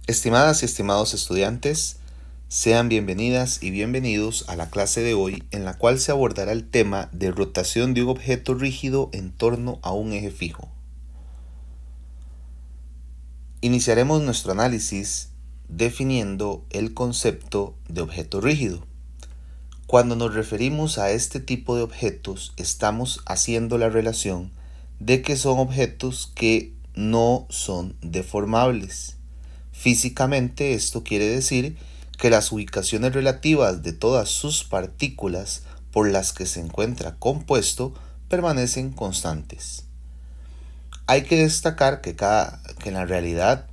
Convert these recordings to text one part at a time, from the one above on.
Estimadas y estimados estudiantes, sean bienvenidas y bienvenidos a la clase de hoy en la cual se abordará el tema de rotación de un objeto rígido en torno a un eje fijo. Iniciaremos nuestro análisis definiendo el concepto de objeto rígido. Cuando nos referimos a este tipo de objetos, estamos haciendo la relación de que son objetos que no son deformables. Físicamente, esto quiere decir que las ubicaciones relativas de todas sus partículas por las que se encuentra compuesto permanecen constantes. Hay que destacar que en la realidad,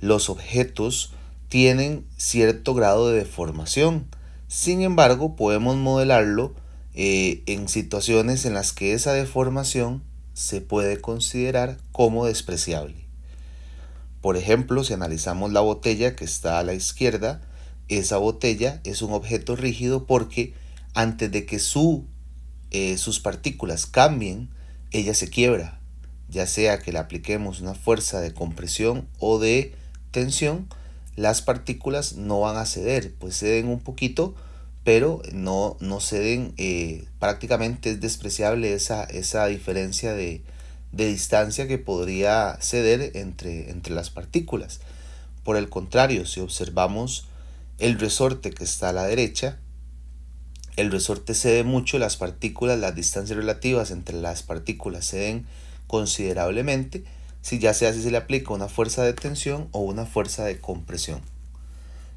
los objetos tienen cierto grado de deformación. Sin embargo, podemos modelarlo en situaciones en las que esa deformación se puede considerar como despreciable. Por ejemplo, si analizamos la botella que está a la izquierda, esa botella es un objeto rígido porque antes de que sus partículas cambien, ella se quiebra. Ya sea que le apliquemos una fuerza de compresión o de tensión, las partículas no van a ceder, pues ceden un poquito, pero no ceden, prácticamente es despreciable esa diferencia de distancia que podría ceder entre las partículas. Por el contrario, si observamos el resorte que está a la derecha, el resorte cede mucho, las distancias relativas entre las partículas ceden considerablemente, ya sea si se le aplica una fuerza de tensión o una fuerza de compresión.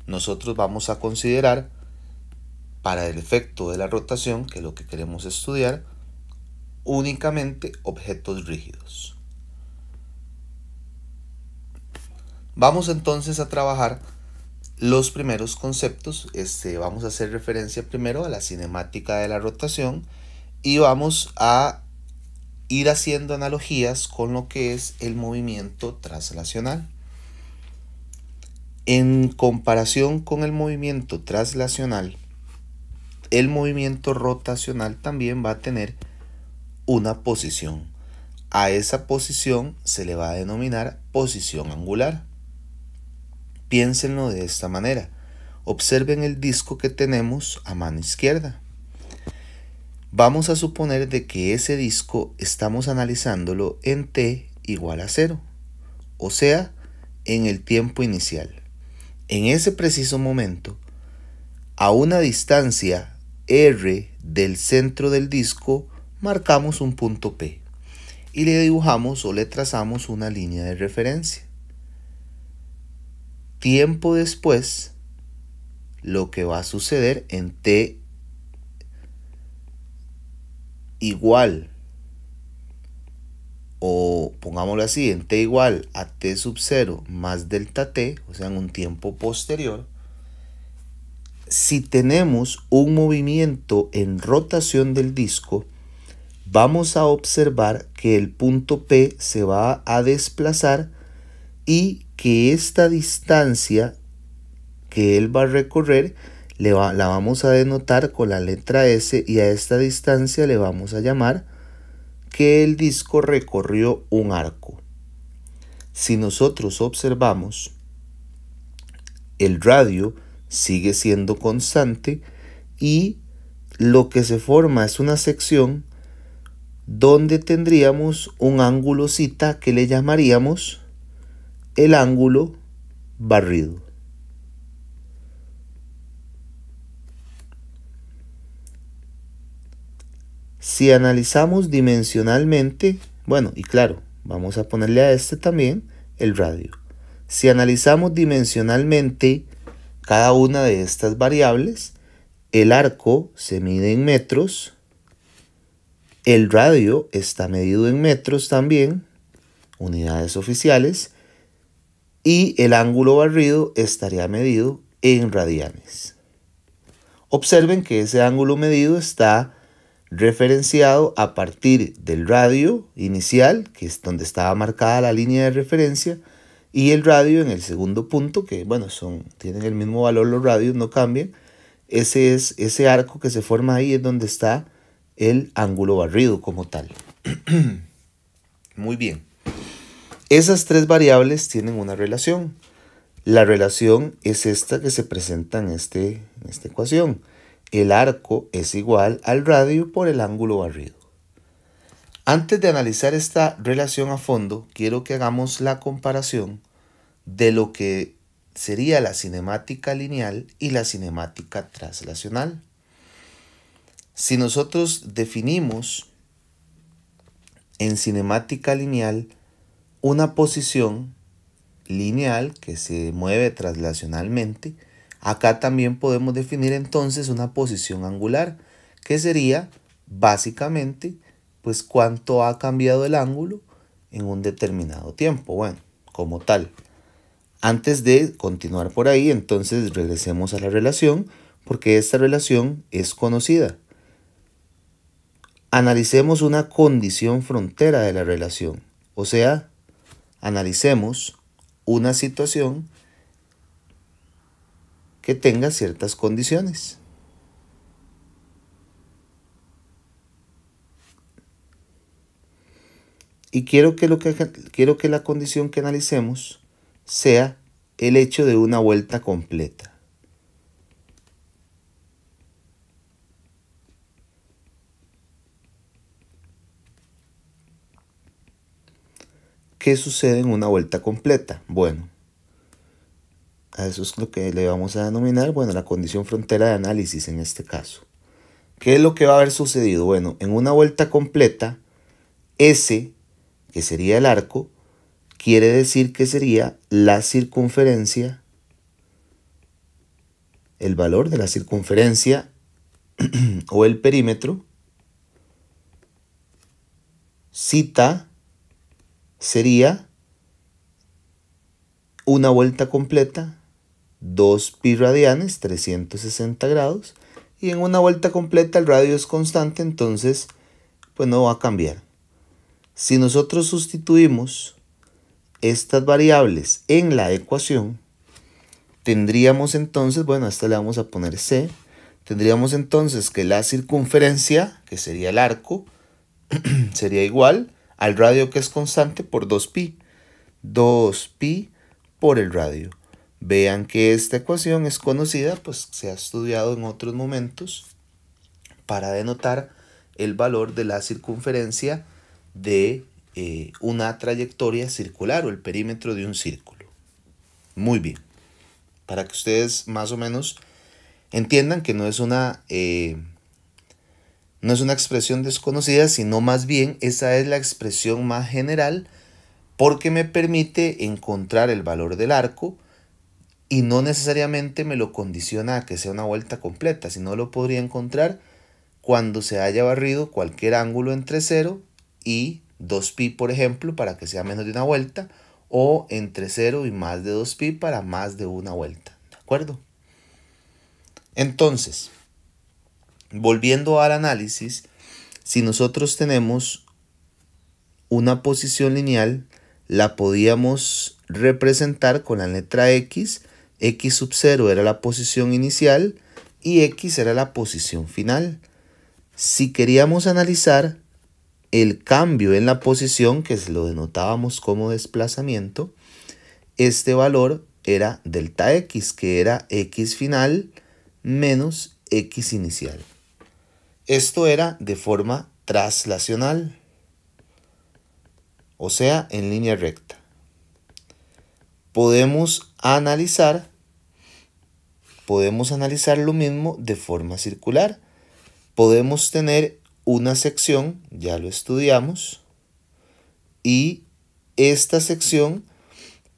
Nosotros vamos a considerar, para el efecto de la rotación, que es lo que queremos estudiar, únicamente objetos rígidos. Vamos entonces a trabajar los primeros conceptos. Vamos a hacer referencia primero a la cinemática de la rotación y vamos a ir haciendo analogías con lo que es el movimiento traslacional. En comparación con el movimiento traslacional, el movimiento rotacional también va a tener una posición. A esa posición se le va a denominar posición angular. Piénsenlo de esta manera. Observen el disco que tenemos a mano izquierda. Vamos a suponer de que ese disco estamos analizándolo en t igual a 0, o sea, en el tiempo inicial. En ese preciso momento, a una distancia r del centro del disco, marcamos un punto P y le dibujamos o le trazamos una línea de referencia. Tiempo después, lo que va a suceder en t igual, o pongámoslo así, en t igual a t sub 0 más delta t, o sea, en un tiempo posterior, si tenemos un movimiento en rotación del disco, vamos a observar que el punto P se va a desplazar y que esta distancia que él va a recorrer la vamos a denotar con la letra S, y a esta distancia le vamos a llamar que el disco recorrió un arco. Si nosotros observamos, el radio sigue siendo constante y lo que se forma es una sección donde tendríamos un ángulo θ que le llamaríamos el ángulo barrido. Si analizamos dimensionalmente, bueno, y claro, vamos a ponerle a este también el radio. Si analizamos dimensionalmente cada una de estas variables, el arco se mide en metros, el radio está medido en metros también, unidades oficiales, y el ángulo barrido estaría medido en radianes. Observen que ese ángulo medido está referenciado a partir del radio inicial, que es donde estaba marcada la línea de referencia, y el radio en el segundo punto, que bueno, tienen el mismo valor los radios, no cambian. Ese arco que se forma ahí es donde está el ángulo barrido como tal. Muy bien. Esas tres variables tienen una relación. La relación es esta que se presenta en esta ecuación. El arco es igual al radio por el ángulo barrido. Antes de analizar esta relación a fondo, quiero que hagamos la comparación de lo que sería la cinemática lineal y la cinemática translacional. Si nosotros definimos en cinemática lineal una posición lineal que se mueve translacionalmente, acá también podemos definir entonces una posición angular, que sería básicamente pues cuánto ha cambiado el ángulo en un determinado tiempo. Bueno, como tal. Antes de continuar por ahí, entonces regresemos a la relación, porque esta relación es conocida. Analicemos una condición frontera de la relación, o sea, analicemos una situación que tenga ciertas condiciones. Y quiero que la condición que analicemos sea el hecho de una vuelta completa. ¿Qué sucede en una vuelta completa? Bueno, a eso es lo que le vamos a denominar, bueno, la condición frontera de análisis en este caso. ¿Qué es lo que va a haber sucedido? Bueno, en una vuelta completa, S, que sería el arco, quiere decir que sería la circunferencia, el valor de la circunferencia o el perímetro. Zeta sería una vuelta completa, 2pi radianes, 360 grados, y en una vuelta completa el radio es constante, entonces pues no va a cambiar. Si nosotros sustituimos estas variables en la ecuación, tendríamos entonces, bueno, a esta le vamos a poner C, tendríamos entonces que la circunferencia, que sería el arco, sería igual al radio que es constante por 2pi. 2pi por el radio. Vean que esta ecuación es conocida, pues se ha estudiado en otros momentos para denotar el valor de la circunferencia de una trayectoria circular o el perímetro de un círculo. Muy bien. Para que ustedes más o menos entiendan que no es una expresión desconocida, sino más bien esa es la expresión más general porque me permite encontrar el valor del arco y no necesariamente me lo condiciona a que sea una vuelta completa, sino lo podría encontrar cuando se haya barrido cualquier ángulo entre 0 y 2pi, por ejemplo, para que sea menos de una vuelta, o entre 0 y más de 2pi para más de una vuelta. ¿De acuerdo? Entonces, volviendo al análisis, si nosotros tenemos una posición lineal, la podíamos representar con la letra X. X sub 0 era la posición inicial y X era la posición final. Si queríamos analizar el cambio en la posición, que lo denotábamos como desplazamiento, este valor era delta X, que era X final menos X inicial. Esto era de forma translacional, o sea, en línea recta. Podemos analizar lo mismo de forma circular. Podemos tener una sección, ya lo estudiamos, y esta sección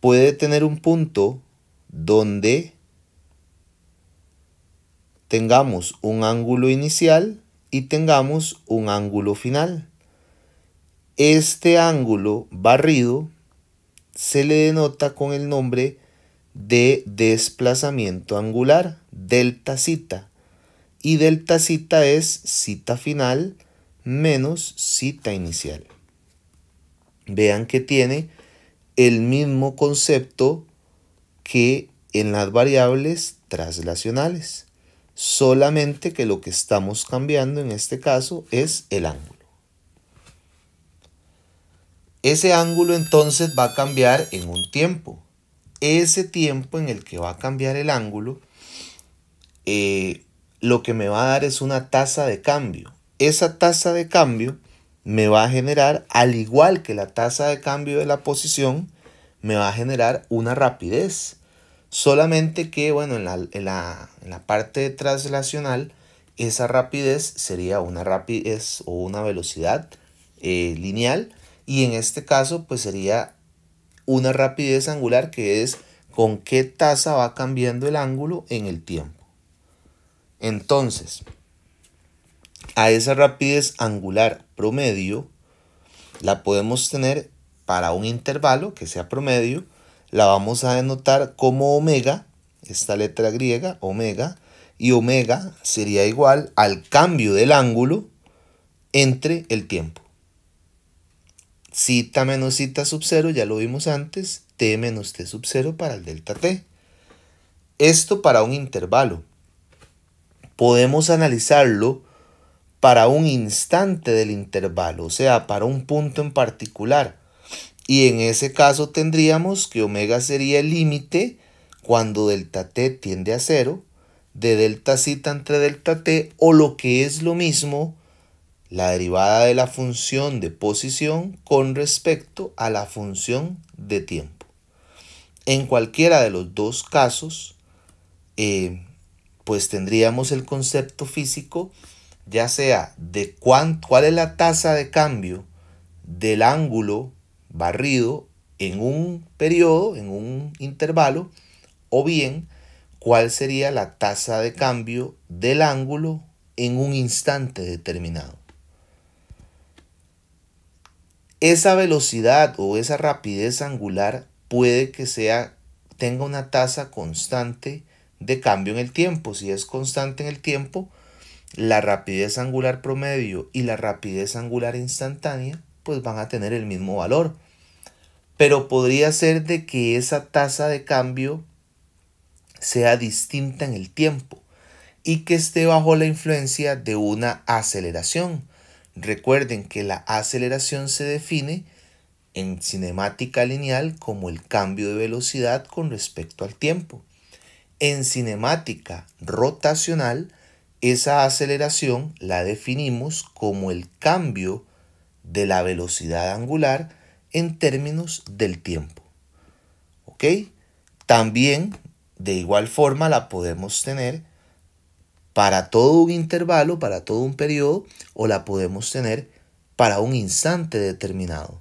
puede tener un punto donde tengamos un ángulo inicial y tengamos un ángulo final. Este ángulo barrido se le denota con el nombre de desplazamiento angular, delta zeta. Y delta zeta es zeta final menos zeta inicial. Vean que tiene el mismo concepto que en las variables translacionales, solamente que lo que estamos cambiando en este caso es el ángulo. Ese ángulo entonces va a cambiar en un tiempo. ese tiempo en el que va a cambiar el ángulo, lo que me va a dar es una tasa de cambio. Esa tasa de cambio me va a generar, al igual que la tasa de cambio de la posición, me va a generar una rapidez. Solamente que, bueno, en la parte translacional, esa rapidez sería una rapidez o una velocidad lineal, y en este caso pues sería una rapidez angular, que es con qué tasa va cambiando el ángulo en el tiempo. Entonces, a esa rapidez angular promedio la podemos tener para un intervalo que sea promedio. La vamos a denotar como omega, esta letra griega, omega, y omega sería igual al cambio del ángulo entre el tiempo. Zeta menos zeta sub 0, ya lo vimos antes, t menos t sub 0 para el delta t. Esto para un intervalo. Podemos analizarlo para un instante del intervalo, o sea, para un punto en particular. Y en ese caso tendríamos que omega sería el límite cuando delta t tiende a 0, de delta zeta entre delta t, o lo que es lo mismo, la derivada de la función de posición con respecto a la función de tiempo. En cualquiera de los dos casos, pues tendríamos el concepto físico, ya sea de cuál es la tasa de cambio del ángulo barrido en un periodo, en un intervalo, o bien cuál sería la tasa de cambio del ángulo en un instante determinado. Esa velocidad o esa rapidez angular puede que tenga una tasa constante de cambio en el tiempo. Si es constante en el tiempo, la rapidez angular promedio y la rapidez angular instantánea pues van a tener el mismo valor. Pero podría ser de que esa tasa de cambio sea distinta en el tiempo y que esté bajo la influencia de una aceleración. Recuerden que la aceleración se define en cinemática lineal como el cambio de velocidad con respecto al tiempo. En cinemática rotacional, esa aceleración la definimos como el cambio de la velocidad angular en términos del tiempo. ¿Ok? También, de igual forma, la podemos tener para todo un intervalo, para todo un periodo, o la podemos tener para un instante determinado.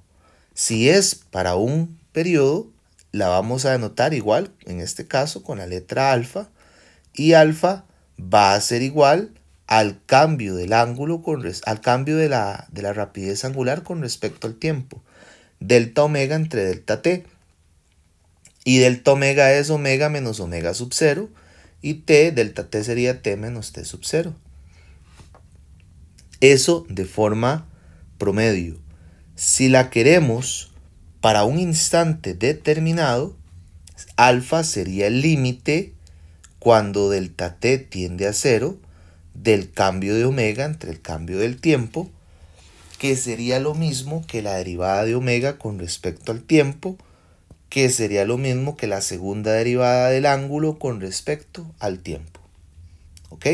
Si es para un periodo, la vamos a denotar igual, en este caso, con la letra alfa, y alfa va a ser igual al cambio del ángulo, al cambio de la rapidez angular con respecto al tiempo. Delta omega entre delta t. Y delta omega es omega menos omega sub 0. Y t, delta t sería t menos t sub 0. Eso de forma promedio. Si la queremos para un instante determinado, alfa sería el límite cuando delta t tiende a 0 del cambio de omega entre el cambio del tiempo, que sería lo mismo que la derivada de omega con respecto al tiempo, que sería lo mismo que la segunda derivada del ángulo con respecto al tiempo. ¿Ok?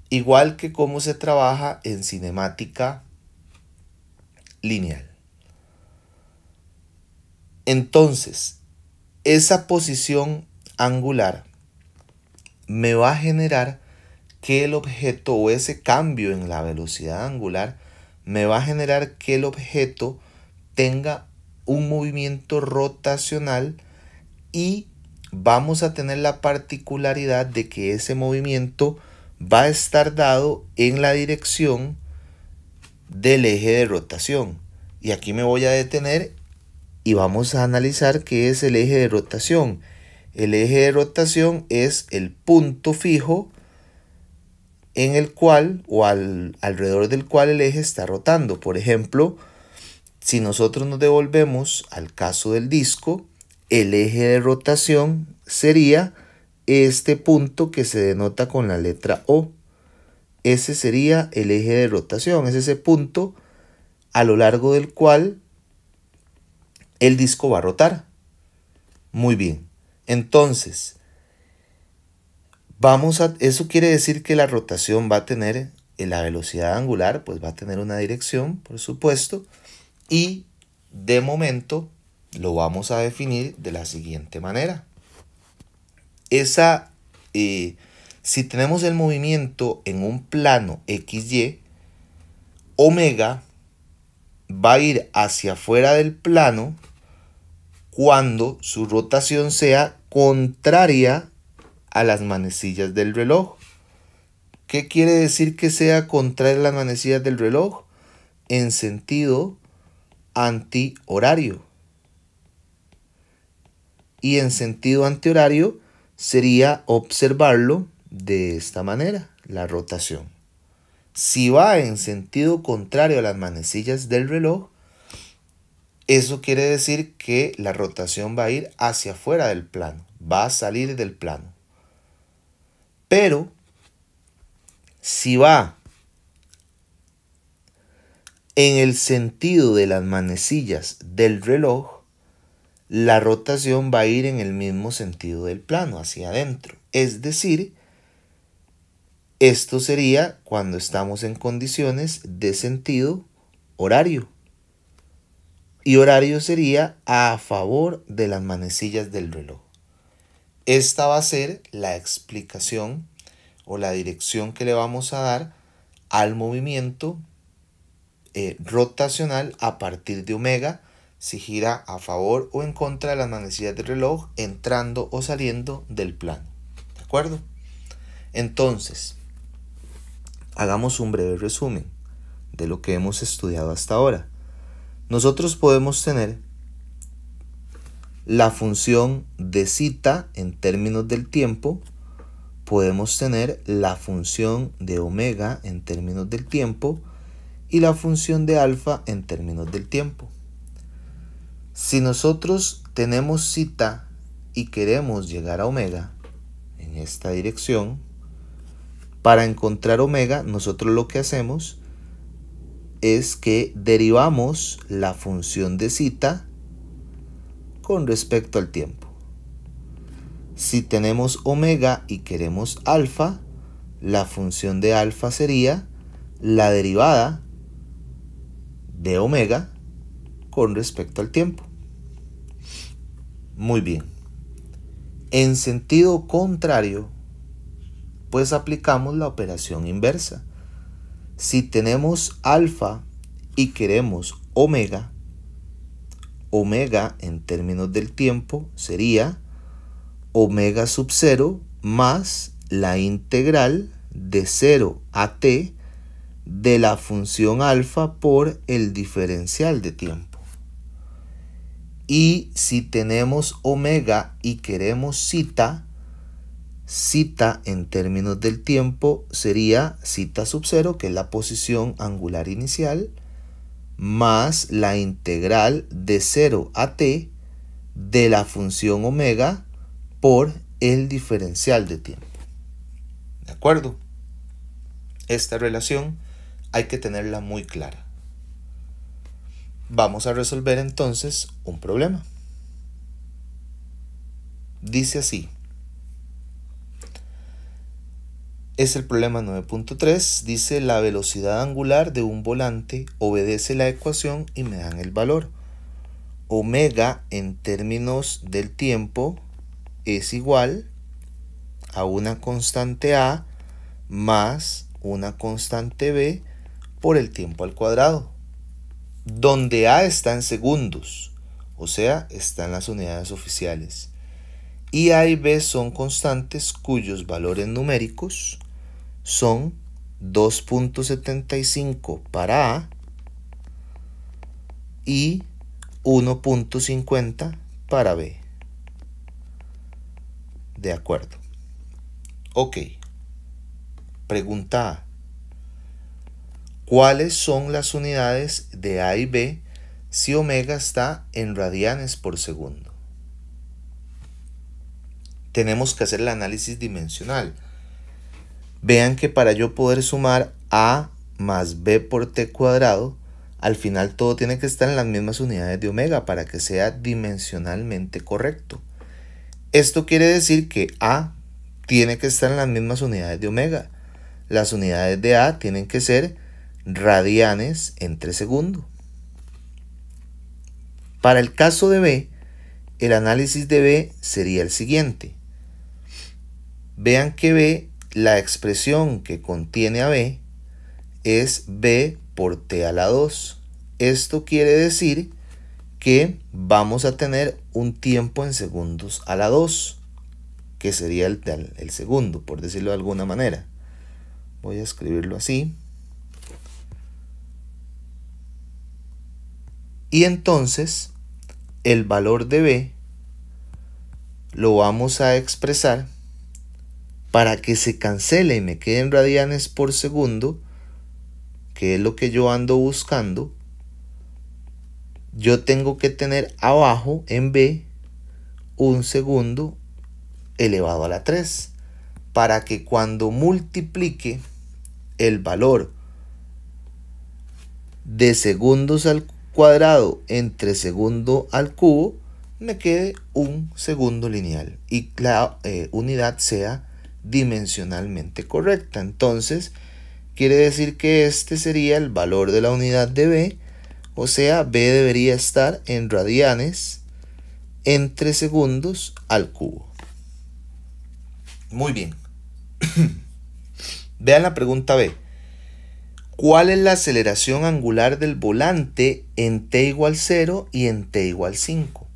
Igual que cómo se trabaja en cinemática lineal. Entonces, esa posición angular me va a generar que el objeto, o ese cambio en la velocidad angular, me va a generar que el objeto tenga un movimiento rotacional, y vamos a tener la particularidad de que ese movimiento va a estar dado en la dirección del eje de rotación. Y aquí me voy a detener y vamos a analizar qué es el eje de rotación. El eje de rotación es el punto fijo en el cual, o alrededor del cual el eje está rotando. Por ejemplo, si nosotros nos devolvemos al caso del disco, el eje de rotación sería este punto que se denota con la letra O. Ese sería el eje de rotación, es ese punto a lo largo del cual el disco va a rotar. Muy bien. Entonces, eso quiere decir que la rotación va a tener, la velocidad angular, pues va a tener una dirección, por supuesto, y de momento lo vamos a definir de la siguiente manera. Si tenemos el movimiento en un plano XY, omega va a ir hacia afuera del plano cuando su rotación sea contraria a las manecillas del reloj. ¿Qué quiere decir que sea contraria a las manecillas del reloj? En sentido antihorario. Y en sentido antihorario sería observarlo de esta manera, la rotación. Si va en sentido contrario a las manecillas del reloj, eso quiere decir que la rotación va a ir hacia afuera del plano, va a salir del plano. Pero si va en el sentido de las manecillas del reloj, la rotación va a ir en el mismo sentido del plano, hacia adentro. Es decir, esto sería cuando estamos en condiciones de sentido horario. Y horario sería a favor de las manecillas del reloj. Esta va a ser la explicación o la dirección que le vamos a dar al movimiento rotacional a partir de omega, si gira a favor o en contra de las manecillas del reloj, entrando o saliendo del plano. ¿De acuerdo? Entonces, hagamos un breve resumen de lo que hemos estudiado hasta ahora. Nosotros podemos tener la función de zeta en términos del tiempo, podemos tener la función de omega en términos del tiempo y la función de alfa en términos del tiempo. Si nosotros tenemos zeta y queremos llegar a omega en esta dirección, para encontrar omega nosotros lo que hacemos es que derivamos la función de zeta con respecto al tiempo. Si tenemos omega y queremos alfa, la función de alfa sería la derivada de omega con respecto al tiempo. Muy bien. En sentido contrario, pues aplicamos la operación inversa. Si tenemos alfa y queremos omega, omega en términos del tiempo sería omega sub 0 más la integral de 0 a t de la función alfa por el diferencial de tiempo. Y si tenemos omega y queremos zeta, zeta en términos del tiempo sería zeta sub 0, que es la posición angular inicial, más la integral de 0 a t de la función omega por el diferencial de tiempo. ¿De acuerdo? Esta relación hay que tenerla muy clara. Vamos a resolver entonces un problema. Dice así. Es el problema 9.3. Dice: la velocidad angular de un volante obedece la ecuación y me dan el valor. Omega en términos del tiempo es igual a una constante A más una constante B por el tiempo al cuadrado, donde A está en segundos, o sea, está en las unidades oficiales, y A y B son constantes cuyos valores numéricos son 2.75 para A y 1.50 para B. De acuerdo. Ok. Pregunta A. ¿Cuáles son las unidades de A y B si omega está en radianes por segundo? Tenemos que hacer el análisis dimensional. Vean que para yo poder sumar A más B por T cuadrado, al final todo tiene que estar en las mismas unidades de omega para que sea dimensionalmente correcto. Esto quiere decir que A tiene que estar en las mismas unidades de omega. Las unidades de A tienen que ser radianes entre segundo. Para el caso de B, el análisis de B sería el siguiente. Vean que B, la expresión que contiene a B, es B por T a la 2. Esto quiere decir que vamos a tener un tiempo en segundos a la 2, que sería el segundo, por decirlo de alguna manera. Voy a escribirlo así. Y entonces, el valor de B lo vamos a expresar para que se cancele y me queden radianes por segundo, que es lo que yo ando buscando. Yo tengo que tener abajo en B un segundo elevado a la 3, para que cuando multiplique el valor de segundos al cuadrado entre segundo al cubo, me quede un segundo lineal y la unidad sea dimensionalmente correcta. Entonces, quiere decir que este sería el valor de la unidad de B, o sea, B debería estar en radianes entre segundos al cubo. Muy bien. Vean la pregunta B. ¿Cuál es la aceleración angular del volante en t igual 0 y en t igual 5?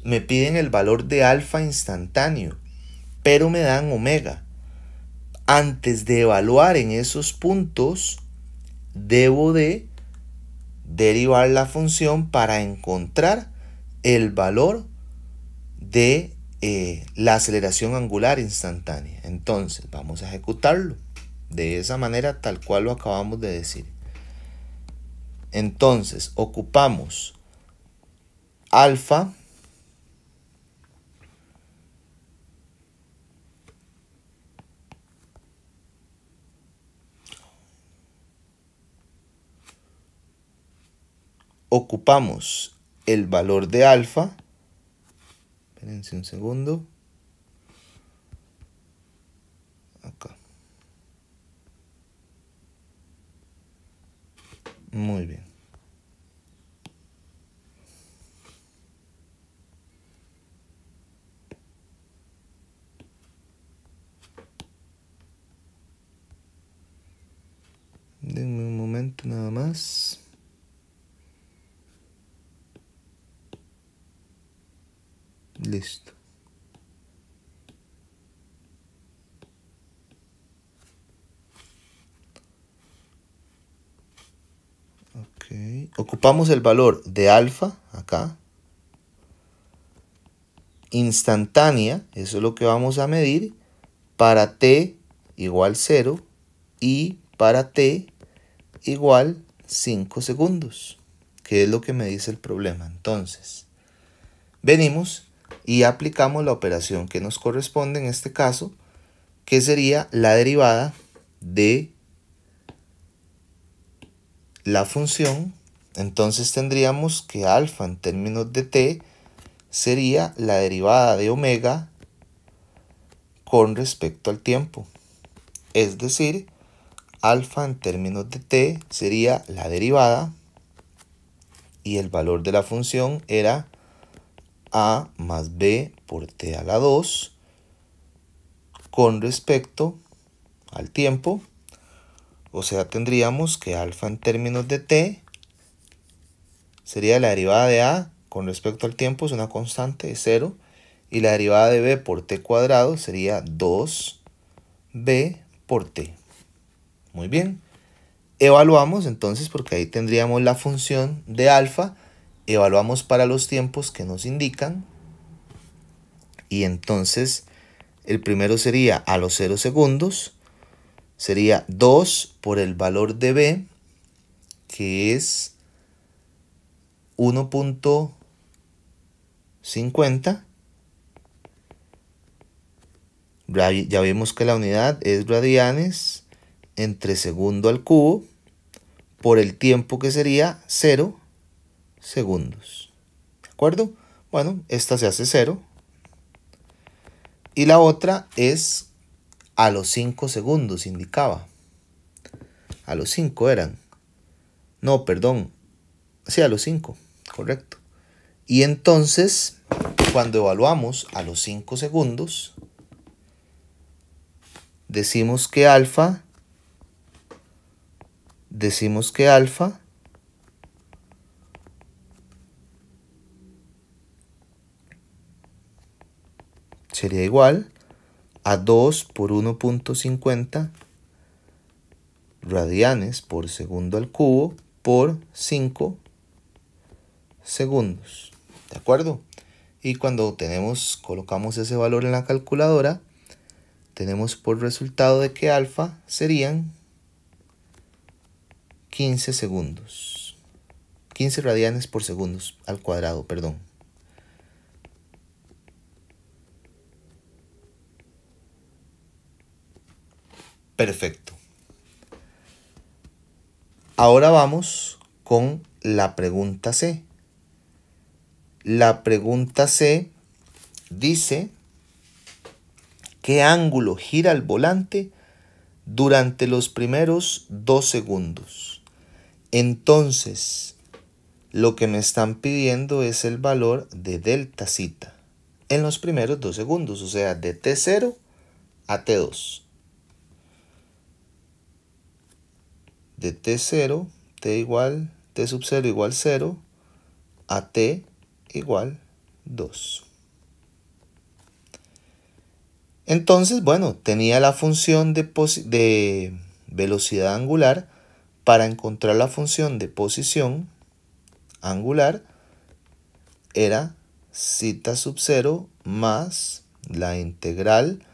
Me piden el valor de alfa instantáneo, pero me dan omega. Antes de evaluar en esos puntos, debo de derivar la función para encontrar el valor de la aceleración angular instantánea. Entonces vamos a ejecutarlo de esa manera tal cual lo acabamos de decir. Entonces ocupamos alfa el valor de alfa. Espérense un segundo. Acá. Muy bien. Denme un momento nada más. Listo. Ok. Ocupamos el valor de alfa acá. Instantánea, eso es lo que vamos a medir para t igual 0 y para t igual 5 segundos, que es lo que me dice el problema. Entonces, venimos y aplicamos la operación que nos corresponde en este caso, que sería la derivada de la función. Entonces tendríamos que alfa en términos de t sería la derivada de omega con respecto al tiempo. Es decir, alfa en términos de t sería la derivada y el valor de la función era a más b por t a la 2 con respecto al tiempo. O sea, tendríamos que alfa en términos de t sería la derivada de a con respecto al tiempo, es una constante de 0, y la derivada de b por t cuadrado sería 2b por t. Muy bien. Evaluamos entonces, porque ahí tendríamos la función de alfa, evaluamos para los tiempos que nos indican, y entonces el primero sería a los 0 segundos, sería 2 por el valor de b, que es 1.50. Ya vimos que la unidad es radianes entre segundo al cubo por el tiempo que sería 0 segundos. ¿De acuerdo? Bueno, esta se hace 0. Y la otra es a los 5 segundos, indicaba. A los 5 eran. No, perdón. Sí, a los 5, correcto. Y entonces, cuando evaluamos a los 5 segundos, decimos que alfa sería igual a 2 por 1.50 radianes por segundo al cubo por 5 segundos. ¿De acuerdo? Y cuando colocamos ese valor en la calculadora, tenemos por resultado de que alfa serían 15 segundos. 15 radianes por segundo al cuadrado, perdón. Perfecto. Ahora vamos con la pregunta C. La pregunta C dice: ¿qué ángulo gira el volante durante los primeros 2 segundos? Entonces, lo que me están pidiendo es el valor de delta zeta en los primeros 2 segundos, o sea, de T0 a T2. De T0, T sub 0 igual 0, a T igual 2. Entonces, bueno, tenía la función de velocidad angular. Para encontrar la función de posición angular era zeta sub 0 más la integral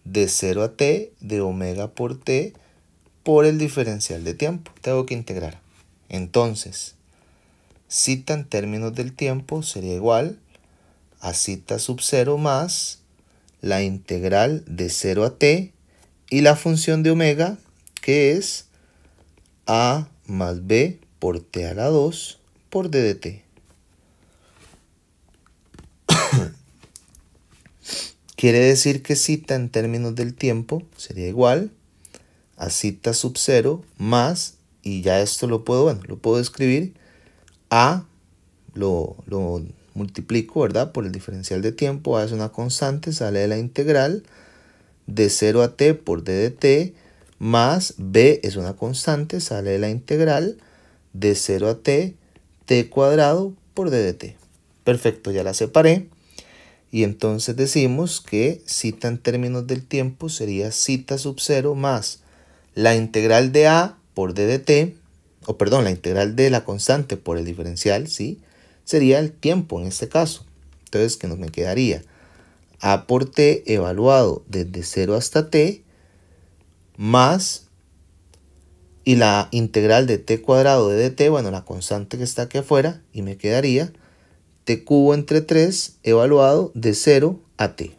de 0 a t de omega por t por el diferencial de tiempo. Tengo que integrar. Entonces, zeta en términos del tiempo sería igual a zeta sub 0 más la integral de 0 a t y la función de omega, que es a más b por t a la 2 por d de t. Quiere decir que zeta en términos del tiempo sería igual a zeta sub 0 más, y ya esto lo puedo escribir, a, lo multiplico, ¿verdad? Por el diferencial de tiempo, a es una constante, sale de la integral de 0 a t por d de t, más b es una constante, sale de la integral de 0 a t, t cuadrado por d de t. Perfecto, ya la separé. Y entonces decimos que zeta en términos del tiempo sería zeta sub 0 más la integral de a por d de t, o perdón, la integral de la constante por el diferencial, ¿sí? Sería el tiempo en este caso. Entonces, ¿qué me quedaría? A por t evaluado desde 0 hasta t más, y la integral de t cuadrado de dt, bueno, la constante que está aquí afuera, y me quedaría t cubo entre 3 evaluado de 0 a t.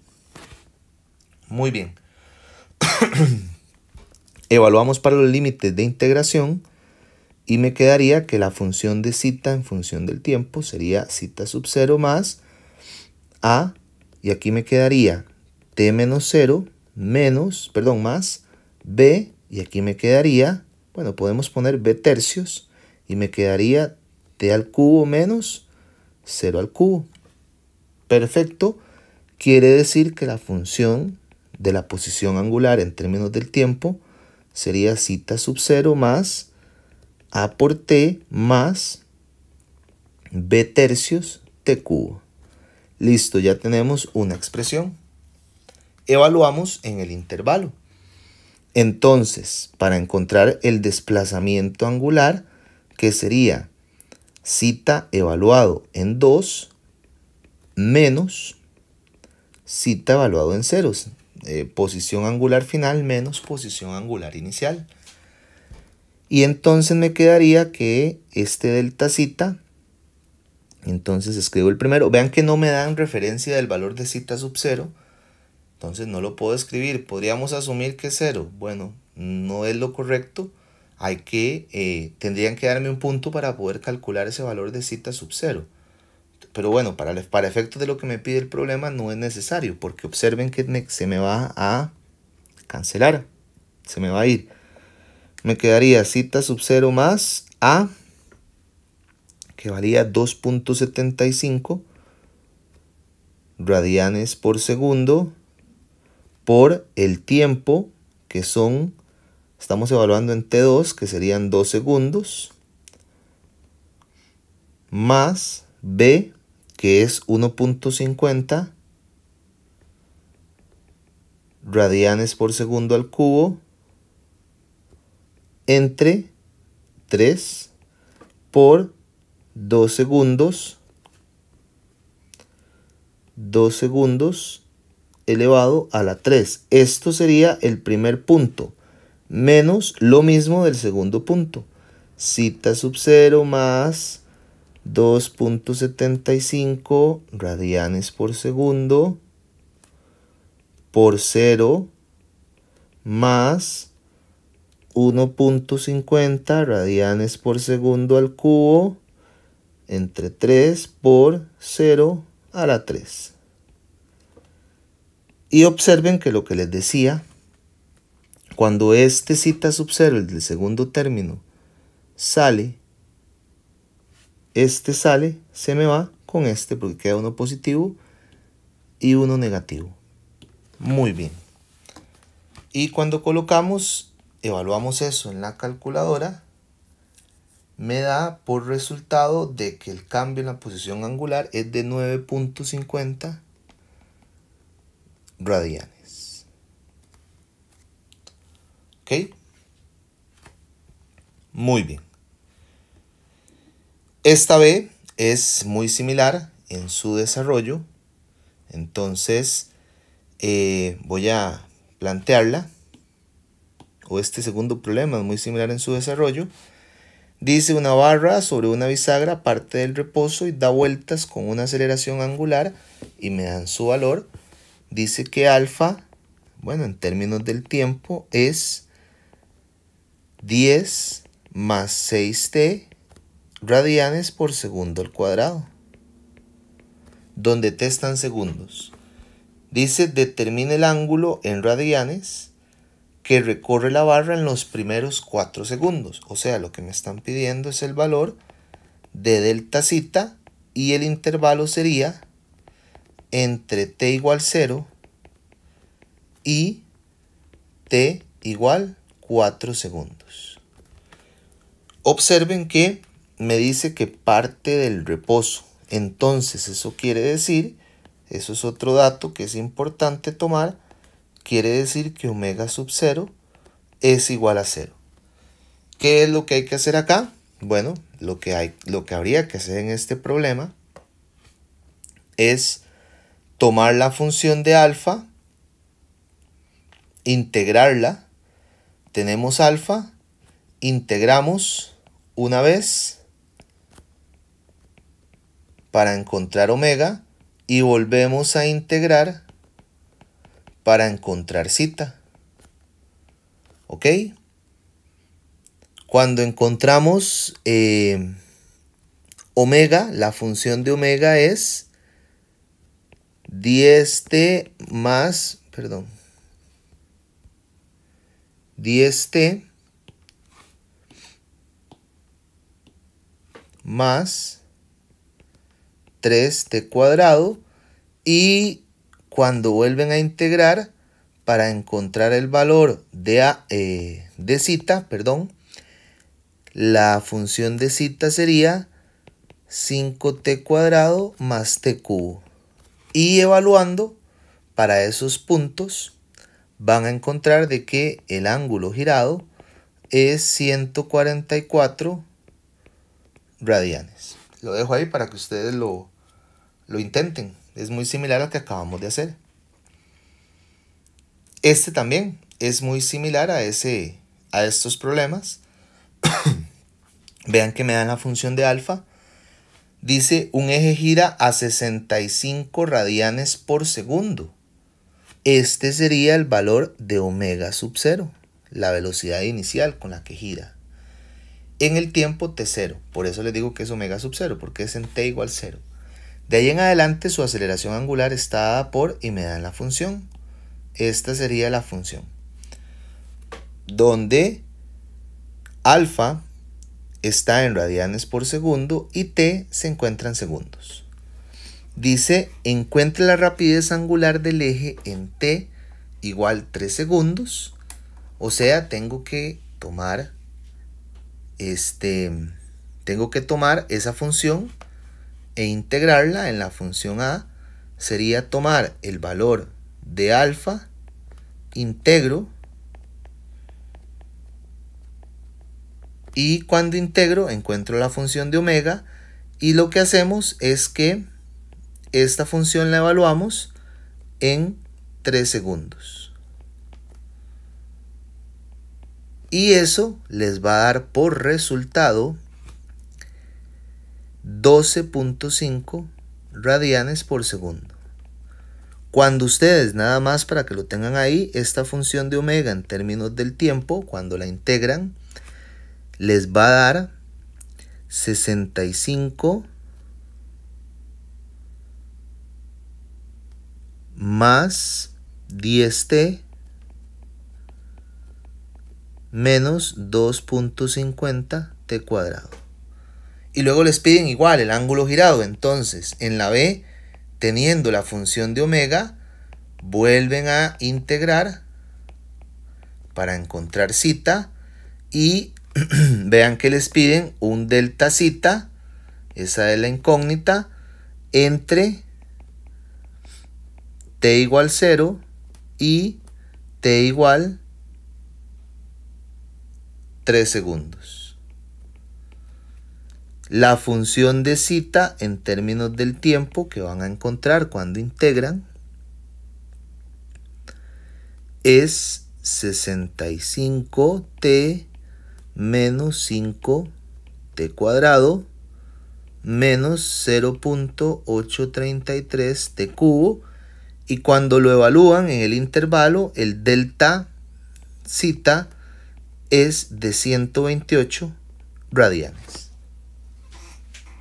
Muy bien. Evaluamos para los límites de integración y me quedaría que la función de zeta en función del tiempo sería zeta sub 0 más a, y aquí me quedaría t menos 0 más b, y aquí me quedaría, bueno, podemos poner b tercios, y me quedaría t al cubo menos 0 al cubo. Perfecto. Quiere decir que la función de la posición angular en términos del tiempo sería zeta sub 0 más a por t más b tercios t cubo. Listo, ya tenemos una expresión. Evaluamos en el intervalo. Entonces, para encontrar el desplazamiento angular, que sería zeta evaluado en 2 menos zeta evaluado en ceros. Posición angular final menos posición angular inicial. Y entonces me quedaría que este delta zeta, entonces escribo el primero. Vean que no me dan referencia del valor de zeta sub 0. Entonces no lo puedo escribir. Podríamos asumir que es 0. Bueno, no es lo correcto. Tendrían que darme un punto para poder calcular ese valor de zeta sub 0. pero bueno, para efectos de lo que me pide el problema no es necesario, porque observen que se me va a cancelar, se me va a ir. Me quedaría zeta sub 0 más A, que valía 2.75 radianes por segundo, por el tiempo, que estamos evaluando en T2, que serían 2 segundos, más B, que es 1.50 radianes por segundo al cubo, entre 3 por 2 segundos, elevado a la 3. Esto sería el primer punto, menos lo mismo del segundo punto. Zeta sub 0 más 2.75 radianes por segundo por 0 más 1.50 radianes por segundo al cubo entre 3 por 0 a la 3. Y observen que lo que les decía, cuando este zeta sub 0, el del segundo término, sale, se me va con este porque queda uno positivo y uno negativo. Muy bien. Y cuando evaluamos eso en la calculadora, me da por resultado de que el cambio en la posición angular es de 9.50 radianes. ¿Ok? Muy bien. Esta B es muy similar en su desarrollo. Entonces, voy a plantearla. O este segundo problema es muy similar en su desarrollo. Dice: una barra sobre una bisagra parte del reposo y da vueltas con una aceleración angular, y me dan su valor. Dice que alfa, bueno, en términos del tiempo, es 10 más 6t radianes por segundo al cuadrado, donde t están segundos. Dice: determine el ángulo en radianes que recorre la barra en los primeros 4 segundos. O sea, lo que me están pidiendo es el valor de delta zeta, y el intervalo sería entre t igual 0 y t igual 4 segundos. Observen que me dice que parte del reposo. Entonces eso quiere decir, eso es otro dato que es importante tomar, quiere decir que omega sub 0 es igual a 0. ¿Qué es lo que hay que hacer acá? Bueno, lo que habría que hacer en este problema es tomar la función de alfa, integrarla. Tenemos alfa, integramos una vez para encontrar omega y volvemos a integrar para encontrar zeta. ¿Ok? Cuando encontramos omega, la función de omega es 10t más 3t cuadrado, y cuando vuelven a integrar para encontrar el valor de zeta, la función de zeta sería 5t cuadrado más t cubo. Y evaluando para esos puntos van a encontrar de que el ángulo girado es 144 radianes. Lo dejo ahí para que ustedes lo intenten. Es muy similar al que acabamos de hacer. Este también es muy similar a estos problemas. Vean que me dan la función de alfa. Dice: un eje gira a 65 radianes por segundo. Este sería el valor de omega sub 0, la velocidad inicial con la que gira, en el tiempo t0. Por eso les digo que es omega sub 0, porque es en t igual 0. De ahí en adelante su aceleración angular está dada por y me dan la función. Esta sería la función, donde alfa está en radianes por segundo y t se encuentra en segundos. Dice, encuentre la rapidez angular del eje en t igual 3 segundos. O sea, tengo que tomar esa función e integrarla en la función a. Sería tomar el valor de alfa, integro, y cuando integro encuentro la función de omega, y lo que hacemos es que esta función la evaluamos en 3 segundos. Y eso les va a dar por resultado 12.5 radianes por segundo. Cuando ustedes, nada más para que lo tengan ahí, esta función de omega en términos del tiempo, cuando la integran, les va a dar 65 más 10t menos 2.50 t cuadrado. Y luego les piden igual el ángulo girado. Entonces, en la B, teniendo la función de omega, vuelven a integrar para encontrar zeta y vean que les piden un delta zeta, esa es la incógnita, entre t igual 0 y t igual 3 segundos. La función de zeta en términos del tiempo que van a encontrar cuando integran es 65t menos 5t cuadrado menos 0.833 t cubo, y cuando lo evalúan en el intervalo, el delta zeta es de 128 radianes.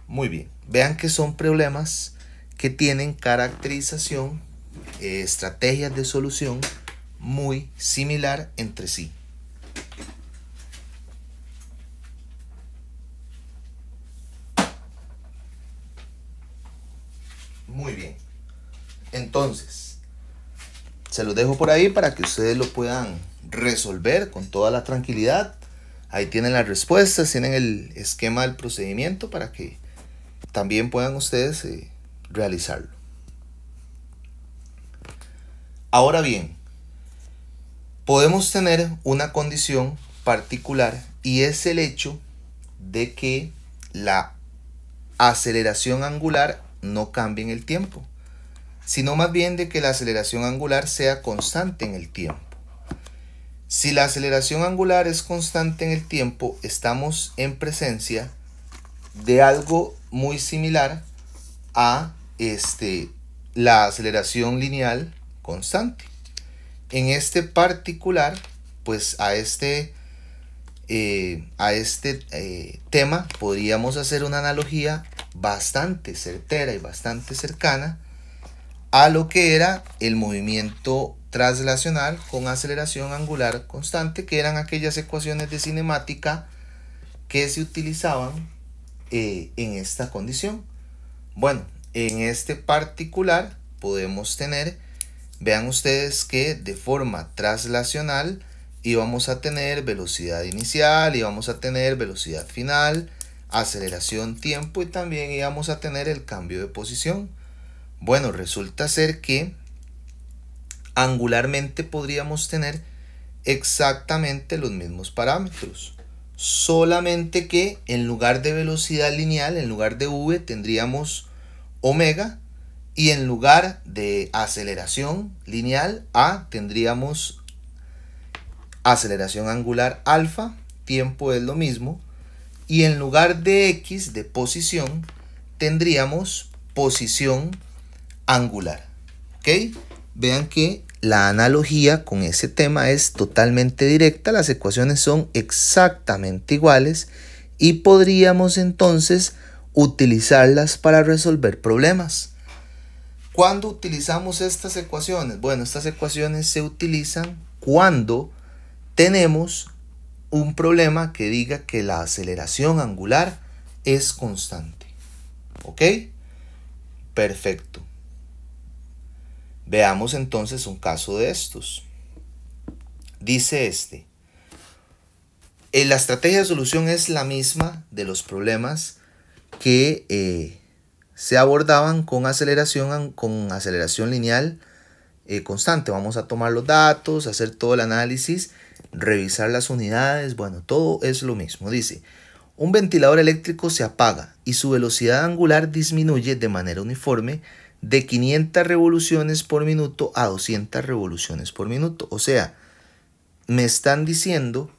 Muy bien, vean que son problemas que tienen caracterización, estrategias de solución muy similar entre sí. Muy bien, entonces se los dejo por ahí para que ustedes lo puedan resolver con toda la tranquilidad. Ahí tienen las respuestas, tienen el esquema del procedimiento para que también puedan ustedes realizarlo. Ahora bien, podemos tener una condición particular y es el hecho de que la aceleración angular no cambie en el tiempo, sino más bien de que la aceleración angular sea constante en el tiempo. Si la aceleración angular es constante en el tiempo, estamos en presencia de algo muy similar a la aceleración lineal constante. En este particular, pues a este tema podríamos hacer una analogía bastante certera y bastante cercana a lo que era el movimiento translacional con aceleración angular constante, que eran aquellas ecuaciones de cinemática que se utilizaban en esta condición. Bueno, en este particular podemos tener, vean ustedes que de forma translacional íbamos a tener velocidad inicial, íbamos a tener velocidad final, aceleración tiempo y también íbamos a tener el cambio de posición. Bueno, resulta ser que angularmente podríamos tener exactamente los mismos parámetros, solamente que en lugar de velocidad lineal, en lugar de v, tendríamos omega, y en lugar de aceleración lineal a, tendríamos aceleración angular alfa, tiempo es lo mismo, y en lugar de x, de posición, tendríamos posición angular. ¿Ok? Vean que la analogía con ese tema es totalmente directa, las ecuaciones son exactamente iguales y podríamos entonces utilizarlas para resolver problemas. ¿Cuándo utilizamos estas ecuaciones? Bueno, estas ecuaciones se utilizan cuando tenemos un problema que diga que la aceleración angular es constante. ¿Ok? Perfecto. Veamos entonces un caso de estos. Dice la estrategia de solución es la misma de los problemas que se abordaban con aceleración lineal constante. Vamos a tomar los datos, hacer todo el análisis, revisar las unidades, bueno, todo es lo mismo. Dice, un ventilador eléctrico se apaga y su velocidad angular disminuye de manera uniforme de 500 revoluciones por minuto a 200 revoluciones por minuto. O sea, me están diciendo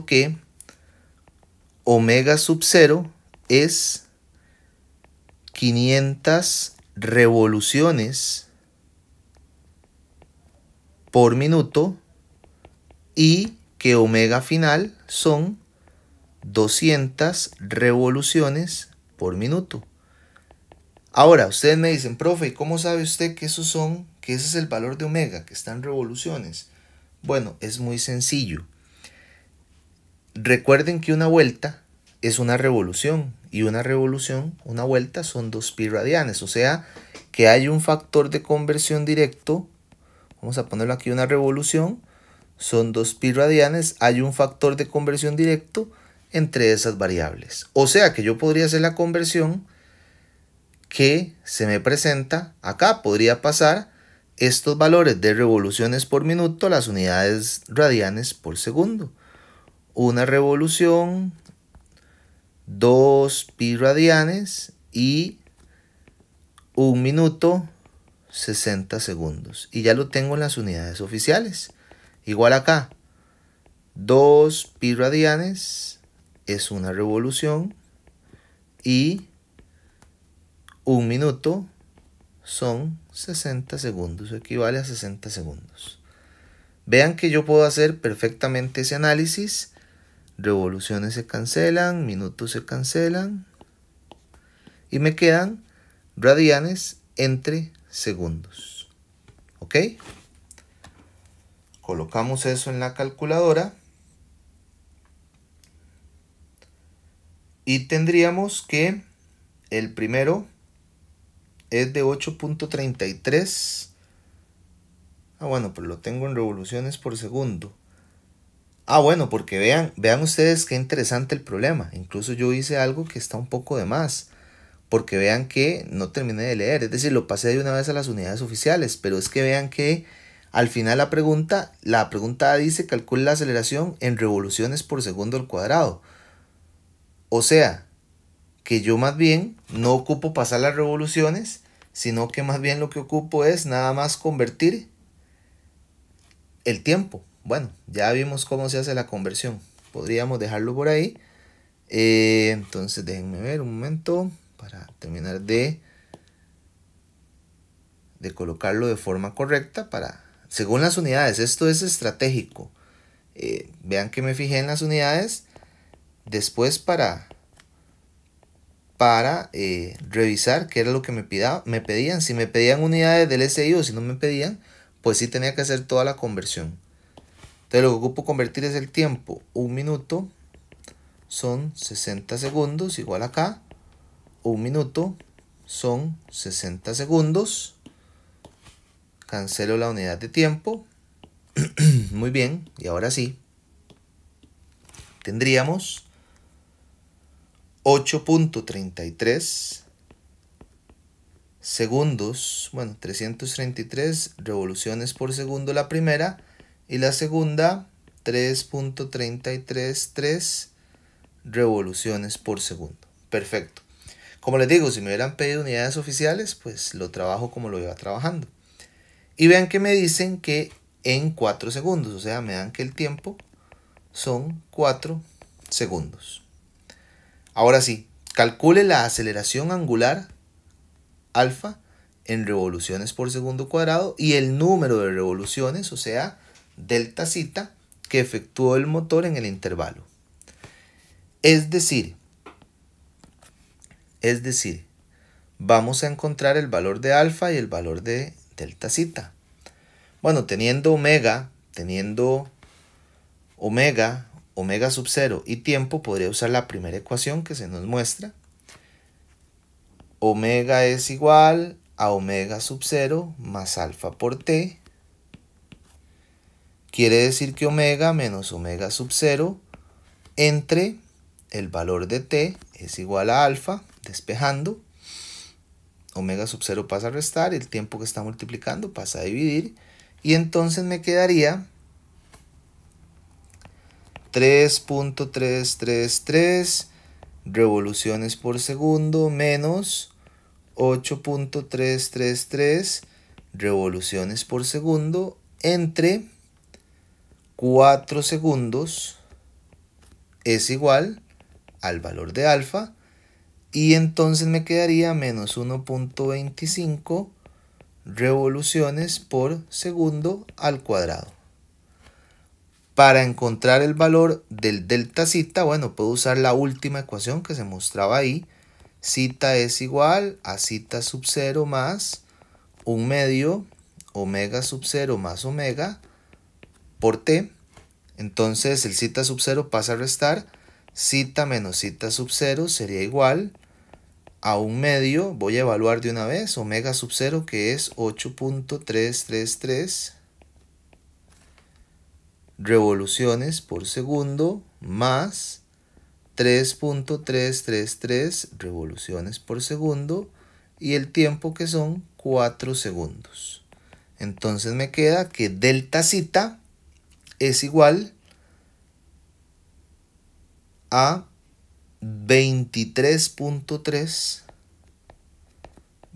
que omega sub 0 es 500 revoluciones por minuto y que omega final son 200 revoluciones por minuto. Ahora, ustedes me dicen, profe, ¿y cómo sabe usted que ese es el valor de omega, que está en revoluciones? Bueno, es muy sencillo. Recuerden que una vuelta es una revolución y una vuelta son 2 pi radianes, o sea que hay un factor de conversión directo. Vamos a ponerlo aquí, una revolución son 2 pi radianes, hay un factor de conversión directo entre esas variables. O sea que yo podría hacer la conversión que se me presenta acá. Podría pasar estos valores de revoluciones por minuto a las unidades radianes por segundo. Una revolución, 2 pi radianes y un minuto, 60 segundos. Y ya lo tengo en las unidades oficiales. Igual acá, 2 pi radianes es una revolución y un minuto son 60 segundos, equivale a 60 segundos. Vean que yo puedo hacer perfectamente ese análisis. Revoluciones se cancelan, minutos se cancelan y me quedan radianes entre segundos. ¿Ok? Colocamos eso en la calculadora y tendríamos que el primero es de 8.33. Bueno, pero lo tengo en revoluciones por segundo. Bueno, porque vean ustedes qué interesante el problema. Incluso yo hice algo que está un poco de más. Porque vean que no terminé de leer. Es decir, lo pasé de una vez a las unidades oficiales. Pero es que vean que al final la pregunta dice calcule la aceleración en revoluciones por segundo al cuadrado. O sea, que yo más bien no ocupo pasar las revoluciones, sino que más bien lo que ocupo es nada más convertir el tiempo. Bueno, ya vimos cómo se hace la conversión. Podríamos dejarlo por ahí. Entonces déjenme ver un momento para terminar de colocarlo de forma correcta según las unidades. Esto es estratégico. Vean que me fijé en las unidades después para revisar qué era lo que me pedían. Si me pedían unidades del SI o si no me pedían, pues sí tenía que hacer toda la conversión. Entonces lo que ocupo convertir es el tiempo. Un minuto son 60 segundos, igual acá. Un minuto son 60 segundos. Cancelo la unidad de tiempo. Muy bien, y ahora sí. Tendríamos 8.33 segundos, 333 revoluciones por segundo la primera y la segunda 3.333 revoluciones por segundo. Perfecto. Como les digo, si me hubieran pedido unidades oficiales, pues lo trabajo como lo iba trabajando. Y vean que me dicen que en 4 segundos, o sea, me dan que el tiempo son 4 segundos. Ahora sí, calcule la aceleración angular alfa en revoluciones por segundo cuadrado y el número de revoluciones, o sea, delta zeta, que efectuó el motor en el intervalo. Es decir, Es decir, vamos a encontrar el valor de alfa y el valor de delta zeta. Bueno, teniendo omega sub 0 y tiempo, podría usar la primera ecuación que se nos muestra. Omega es igual a omega sub 0 más alfa por t. Quiere decir que omega menos omega sub 0 entre el valor de t es igual a alfa, despejando. Omega sub 0 pasa a restar, el tiempo que está multiplicando pasa a dividir. Y entonces me quedaría 3.333 revoluciones por segundo menos 8.333 revoluciones por segundo entre 4 segundos es igual al valor de alfa, y entonces me quedaría menos 1.25 revoluciones por segundo al cuadrado. Para encontrar el valor del delta zeta, bueno, puedo usar la última ecuación que se mostraba ahí. Zeta es igual a zeta sub 0 más 1 medio omega sub 0 más omega por t. Entonces el zeta sub 0 pasa a restar. Zeta menos zeta sub 0 sería igual a 1 medio, voy a evaluar de una vez, omega sub 0, que es 8.333 revoluciones por segundo más 3.333 revoluciones por segundo, y el tiempo que son 4 segundos. Entonces me queda que delta zeta es igual a 23.3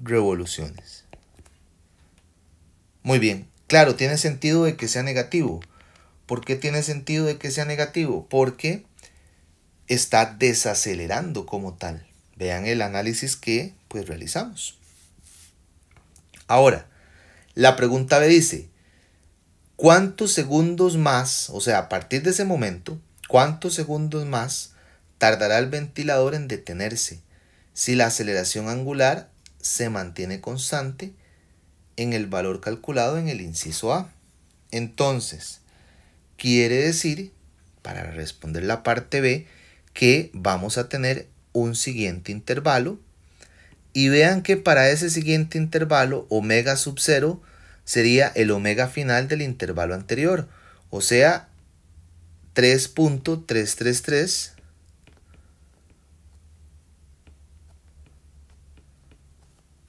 revoluciones. Muy bien, claro, tiene sentido de que sea negativo. ¿Por qué tiene sentido de que sea negativo? Porque está desacelerando como tal. Vean el análisis que pues realizamos. Ahora, la pregunta me dice, ¿cuántos segundos más, o sea, a partir de ese momento, cuántos segundos más tardará el ventilador en detenerse si la aceleración angular se mantiene constante en el valor calculado en el inciso A? Entonces, quiere decir, para responder la parte B, que vamos a tener un siguiente intervalo, y vean que para ese siguiente intervalo omega sub 0 sería el omega final del intervalo anterior, o sea 3.333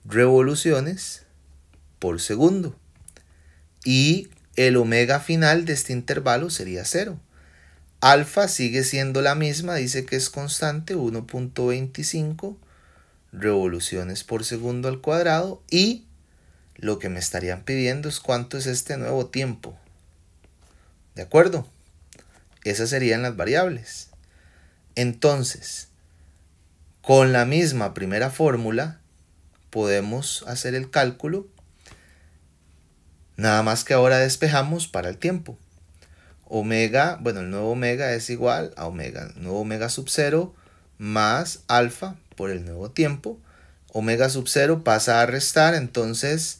revoluciones por segundo, y el omega final de este intervalo sería 0. Alfa sigue siendo la misma, dice que es constante, 1.25 revoluciones por segundo al cuadrado, y lo que me estarían pidiendo es cuánto es este nuevo tiempo. ¿De acuerdo? Esas serían las variables. Entonces, con la misma primera fórmula podemos hacer el cálculo, nada más que ahora despejamos para el tiempo. Omega, bueno, el nuevo omega es igual a omega, nuevo omega sub 0 más alfa por el nuevo tiempo. Omega sub 0 pasa a restar, entonces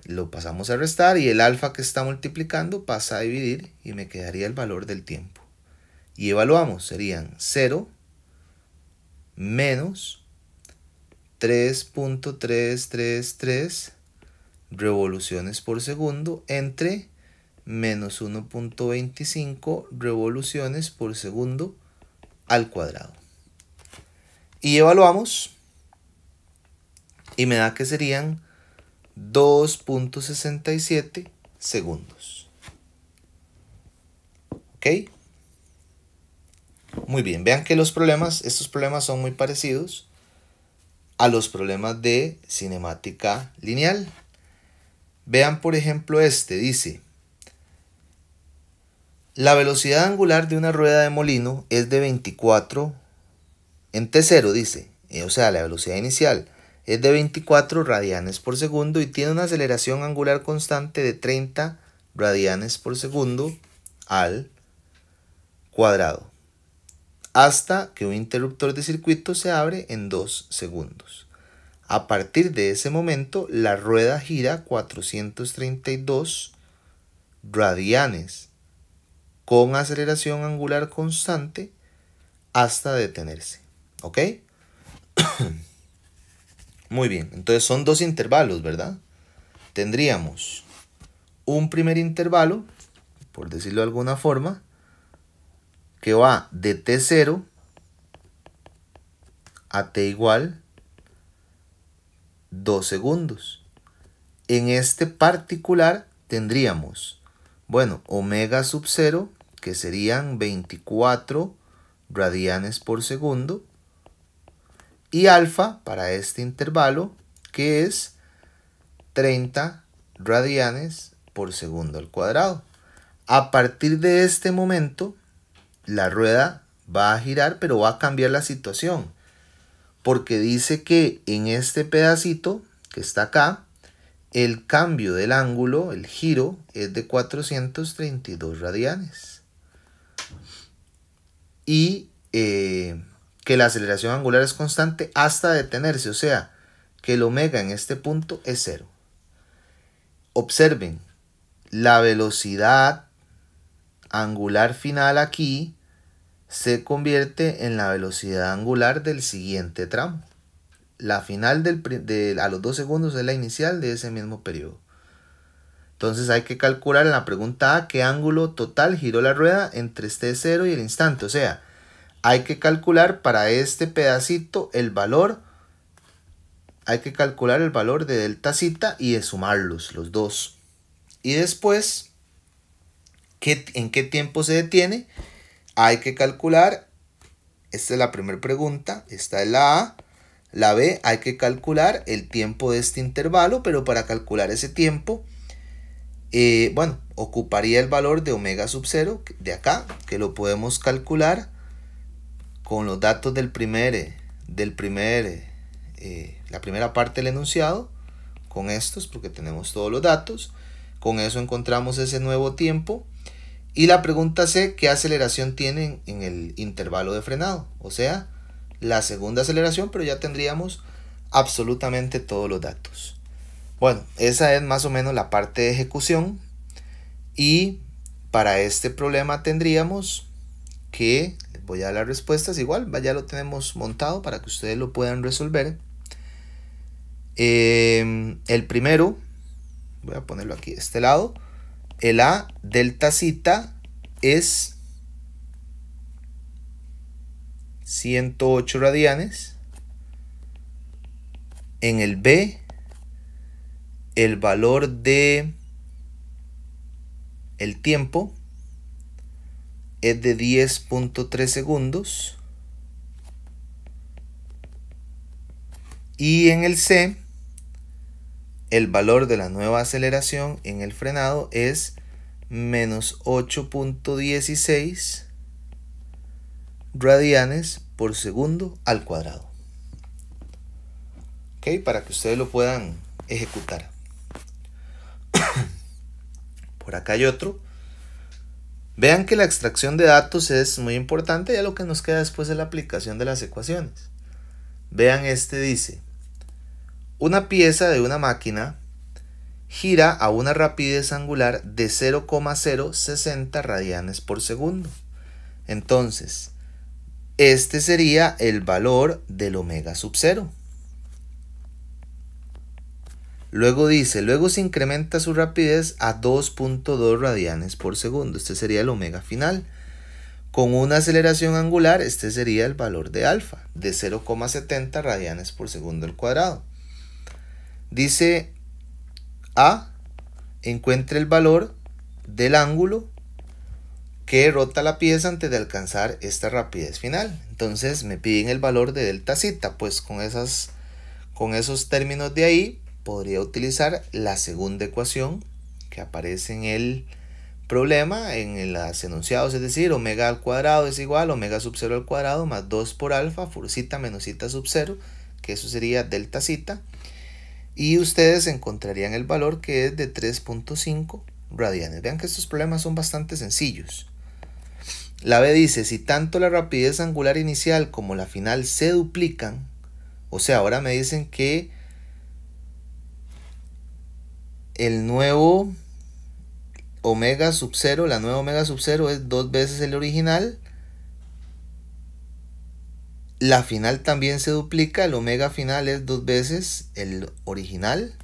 lo pasamos a restar, y el alfa que está multiplicando pasa a dividir, y me quedaría el valor del tiempo. Y evaluamos, serían 0 menos 3.333 revoluciones por segundo entre menos 1.25 revoluciones por segundo al cuadrado. Y evaluamos, y me da que serían 2.67 segundos. ¿Ok? Muy bien, vean que estos problemas son muy parecidos a los problemas de cinemática lineal. Vean, por ejemplo, dice: la velocidad angular de una rueda de molino es de 24 en T0, dice, o sea, la velocidad inicial es de 24 radianes por segundo y tiene una aceleración angular constante de 30 radianes por segundo al cuadrado. hasta que un interruptor de circuito se abre en 2 segundos. A partir de ese momento, la rueda gira 432 radianes con aceleración angular constante hasta detenerse. ¿Ok? Muy bien, entonces son dos intervalos, ¿verdad? Tendríamos un primer intervalo, por decirlo de alguna forma, que va de t0 a t igual 2 segundos. En este particular tendríamos, bueno, omega sub 0, que serían 24 radianes por segundo, y alfa para este intervalo, que es 30 radianes por segundo al cuadrado. A partir de este momento, la rueda va a girar, pero va a cambiar la situación, porque dice que en este pedacito que está acá, el cambio del ángulo, el giro, es de 432 radianes. Y que la aceleración angular es constante hasta detenerse, o sea, que el omega en este punto es 0. Observen, la velocidad angular final aquí se convierte en la velocidad angular del siguiente tramo. La final a los 2 segundos es la inicial de ese mismo periodo. Entonces hay que calcular en la pregunta A qué ángulo total giró la rueda entre este 0 y el instante. O sea, hay que calcular para este pedacito el valor. Hay que calcular el valor de delta zeta y de sumarlos, los dos. Y después, ¿en qué tiempo se detiene? Hay que calcular. Esta es la primera pregunta. Esta es la A. La B, hay que calcular el tiempo de este intervalo, pero para calcular ese tiempo, bueno, ocuparía el valor de omega sub 0 de acá, que lo podemos calcular con los datos la primera parte del enunciado, con estos, porque tenemos todos los datos. Con eso encontramos ese nuevo tiempo. Y la pregunta C, ¿qué aceleración tiene en el intervalo de frenado? O sea, la segunda aceleración, pero ya tendríamos absolutamente todos los datos. Bueno, esa es más o menos la parte de ejecución. Y para este problema tendríamos que, les voy a dar las respuestas, igual ya lo tenemos montado para que ustedes lo puedan resolver. El primero, voy a ponerlo aquí de este lado, el A, delta zeta es 108 radianes. En el B, el valor de el tiempo es de 10.3 segundos. Y en el C, el valor de la nueva aceleración en el frenado es menos 8.16 radianes por segundo al cuadrado. Ok, para que ustedes lo puedan ejecutar. Por acá hay otro. Vean que la extracción de datos es muy importante, ya lo que nos queda después es la aplicación de las ecuaciones. Vean, este dice, una pieza de una máquina gira a una rapidez angular de 0,060 radianes por segundo. Entonces, este sería el valor del omega sub 0. Luego dice, luego se incrementa su rapidez a 2.2 radianes por segundo. Este sería el omega final. Con una aceleración angular, este sería el valor de alfa, de 0,70 radianes por segundo al cuadrado. Dice A, encuentre el valor del ángulo que rota la pieza antes de alcanzar esta rapidez final. Entonces me piden el valor de delta zeta, pues con esos términos de ahí podría utilizar la segunda ecuación que aparece en el problema, en los enunciados, es decir, omega al cuadrado es igual a omega sub 0 al cuadrado más 2 por alfa, for zeta menos zeta sub 0, que eso sería delta zeta, y ustedes encontrarían el valor que es de 3.5 radianes. Vean que estos problemas son bastante sencillos. La B dice, si tanto la rapidez angular inicial como la final se duplican, o sea, ahora me dicen que el nuevo omega sub 0, la nueva omega sub 0 es 2 veces el original. La final también se duplica, el omega final es 2 veces el original.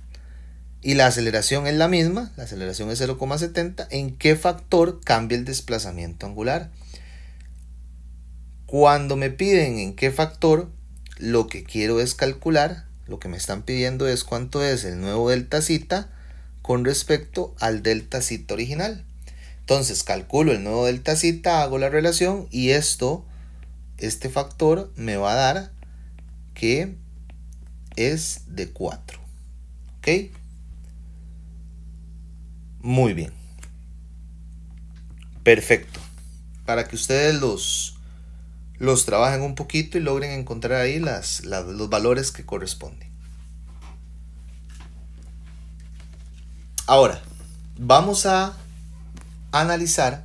Y la aceleración es la misma, la aceleración es 0,70. ¿En qué factor cambia el desplazamiento angular? Cuando me piden en qué factor, lo que quiero es calcular, lo que me están pidiendo es cuánto es el nuevo delta zeta con respecto al delta zeta original. Entonces calculo el nuevo delta zeta, hago la relación y este factor me va a dar que es de 4. ¿Ok? Muy bien. Perfecto. Para que ustedes los trabajen un poquito y logren encontrar ahí los valores que corresponden. Ahora, vamos a analizar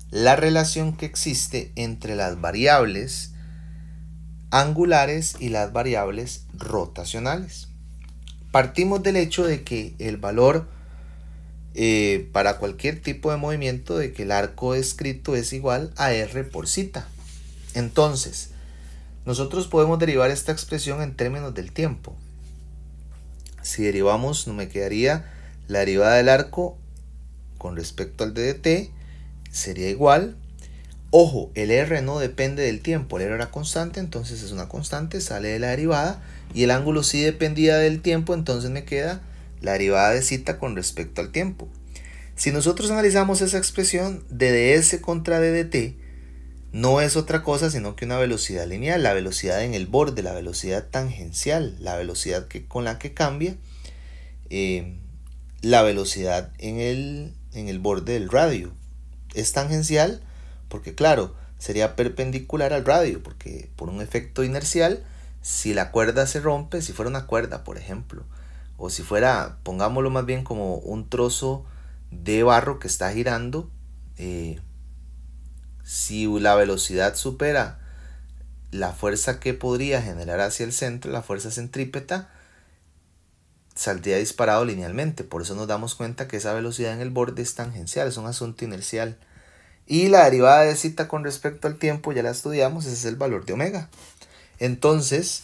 la relación que existe entre las variables angulares y las variables rotacionales. Partimos del hecho de que el valor para cualquier tipo de movimiento, de que el arco descrito es igual a r por zeta. Entonces, nosotros podemos derivar esta expresión en términos del tiempo. Si derivamos, me quedaría la derivada del arco con respecto al ddt, sería igual. Ojo, el r no depende del tiempo, el r era constante, entonces es una constante, sale de la derivada. Y el ángulo sí dependía del tiempo, entonces me queda la derivada de zeta con respecto al tiempo. Si nosotros analizamos esa expresión de ds contra ddt, no es otra cosa sino que una velocidad lineal, la velocidad en el borde, la velocidad tangencial, la velocidad con la que cambia la velocidad en el borde del radio. Es tangencial porque, claro, sería perpendicular al radio, porque por un efecto inercial, si la cuerda se rompe, si fuera una cuerda, por ejemplo, o si fuera, pongámoslo más bien como un trozo de barro que está girando, si la velocidad supera la fuerza que podría generar hacia el centro, la fuerza centrípeta, saldría disparado linealmente. Por eso nos damos cuenta que esa velocidad en el borde es tangencial, es un asunto inercial. Y la derivada de zeta con respecto al tiempo ya la estudiamos, ese es el valor de omega. Entonces,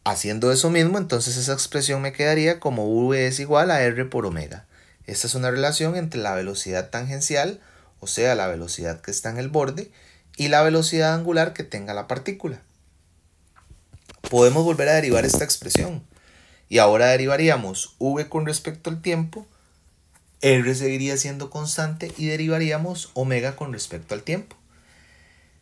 haciendo eso mismo, entonces esa expresión me quedaría como v es igual a r por omega. Esta es una relación entre la velocidad tangencial, o sea, la velocidad que está en el borde, y la velocidad angular que tenga la partícula. Podemos volver a derivar esta expresión. Y ahora derivaríamos v con respecto al tiempo, r seguiría siendo constante y derivaríamos omega con respecto al tiempo.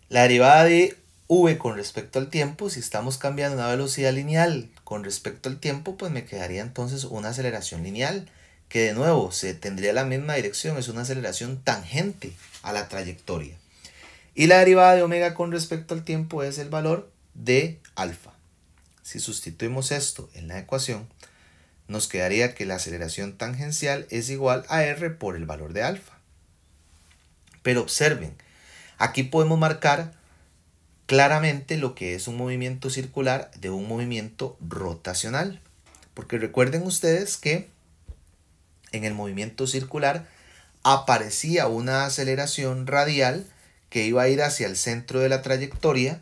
La derivada de v con respecto al tiempo, si estamos cambiando una velocidad lineal con respecto al tiempo, pues me quedaría entonces una aceleración lineal, que de nuevo se tendría la misma dirección, es una aceleración tangente a la trayectoria. Y la derivada de omega con respecto al tiempo es el valor de alfa. Si sustituimos esto en la ecuación, nos quedaría que la aceleración tangencial es igual a r por el valor de alfa. Pero observen, aquí podemos marcar claramente lo que es un movimiento circular de un movimiento rotacional. Porque recuerden ustedes que en el movimiento circular aparecía una aceleración radial que iba a ir hacia el centro de la trayectoria,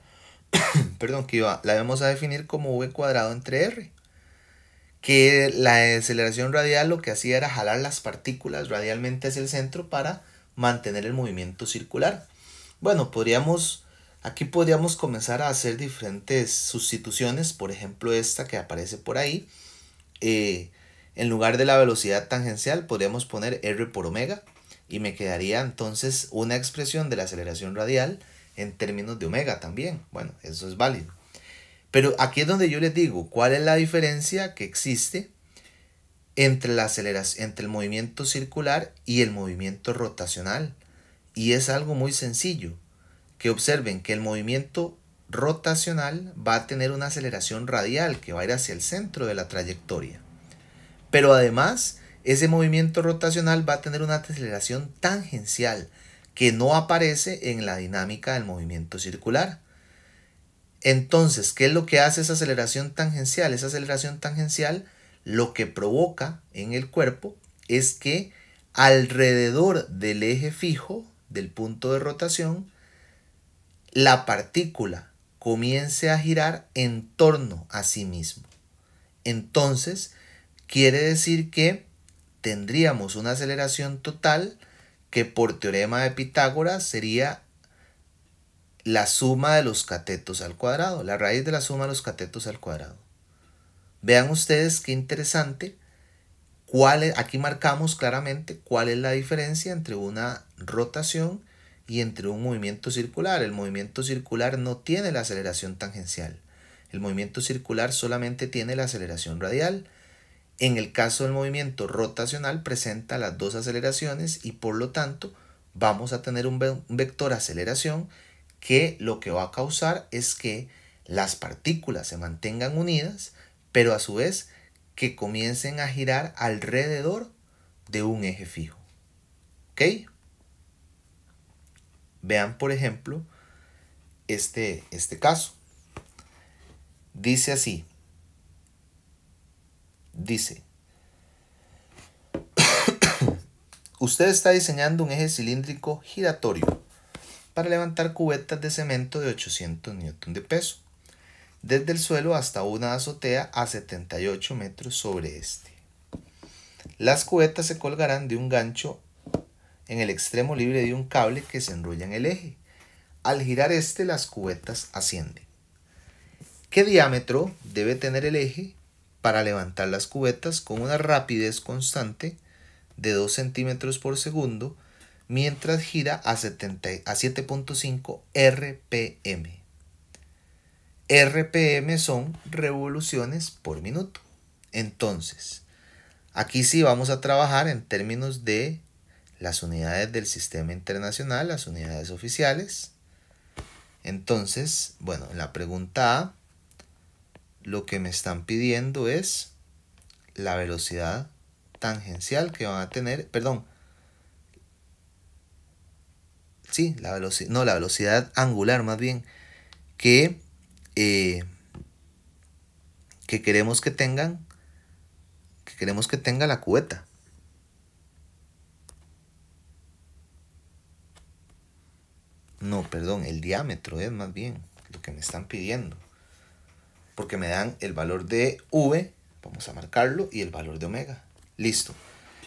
perdón, la vamos a definir como v cuadrado entre r. Que la aceleración radial lo que hacía era jalar las partículas radialmente hacia el centro para mantener el movimiento circular. Bueno, aquí podríamos comenzar a hacer diferentes sustituciones, por ejemplo esta que aparece por ahí. En lugar de la velocidad tangencial podríamos poner r por omega y me quedaría entonces una expresión de la aceleración radial en términos de omega también. Bueno, eso es válido. Pero aquí es donde yo les digo cuál es la diferencia que existe entre el movimiento circular y el movimiento rotacional. Y es algo muy sencillo, que observen que el movimiento rotacional va a tener una aceleración radial que va a ir hacia el centro de la trayectoria. Pero además, ese movimiento rotacional va a tener una aceleración tangencial que no aparece en la dinámica del movimiento circular. Entonces, ¿qué es lo que hace esa aceleración tangencial? Esa aceleración tangencial lo que provoca en el cuerpo es que alrededor del eje fijo, del punto de rotación, la partícula comience a girar en torno a sí mismo. Entonces, quiere decir que tendríamos una aceleración total que por teorema de Pitágoras sería la suma de los catetos al cuadrado, la raíz de la suma de los catetos al cuadrado. Vean ustedes qué interesante. Aquí marcamos claramente cuál es la diferencia entre una rotación y entre un movimiento circular. El movimiento circular no tiene la aceleración tangencial. El movimiento circular solamente tiene la aceleración radial. En el caso del movimiento rotacional presenta las dos aceleraciones y por lo tanto vamos a tener un vector aceleración que lo que va a causar es que las partículas se mantengan unidas, pero a su vez que comiencen a girar alrededor de un eje fijo. ¿Ok? Vean, por ejemplo, este caso. Dice así. Dice, usted está diseñando un eje cilíndrico giratorio para levantar cubetas de cemento de 800 newton de peso, desde el suelo hasta una azotea a 78 metros sobre este. Las cubetas se colgarán de un gancho en el extremo libre de un cable que se enrolla en el eje. Al girar las cubetas ascienden. ¿Qué diámetro debe tener el eje para levantar las cubetas con una rapidez constante de 2 centímetros por segundo mientras gira a 7.5 RPM? RPM son revoluciones por minuto. Entonces, aquí sí vamos a trabajar en términos de las unidades del sistema internacional, las unidades oficiales. Entonces, bueno, en la pregunta A, lo que me están pidiendo es la velocidad tangencial que van a tener, perdón, sí, la velocidad angular más bien, que queremos que tenga la cubeta. No, perdón, el diámetro es más bien lo que me están pidiendo. Porque me dan el valor de V, vamos a marcarlo, y el valor de omega. Listo.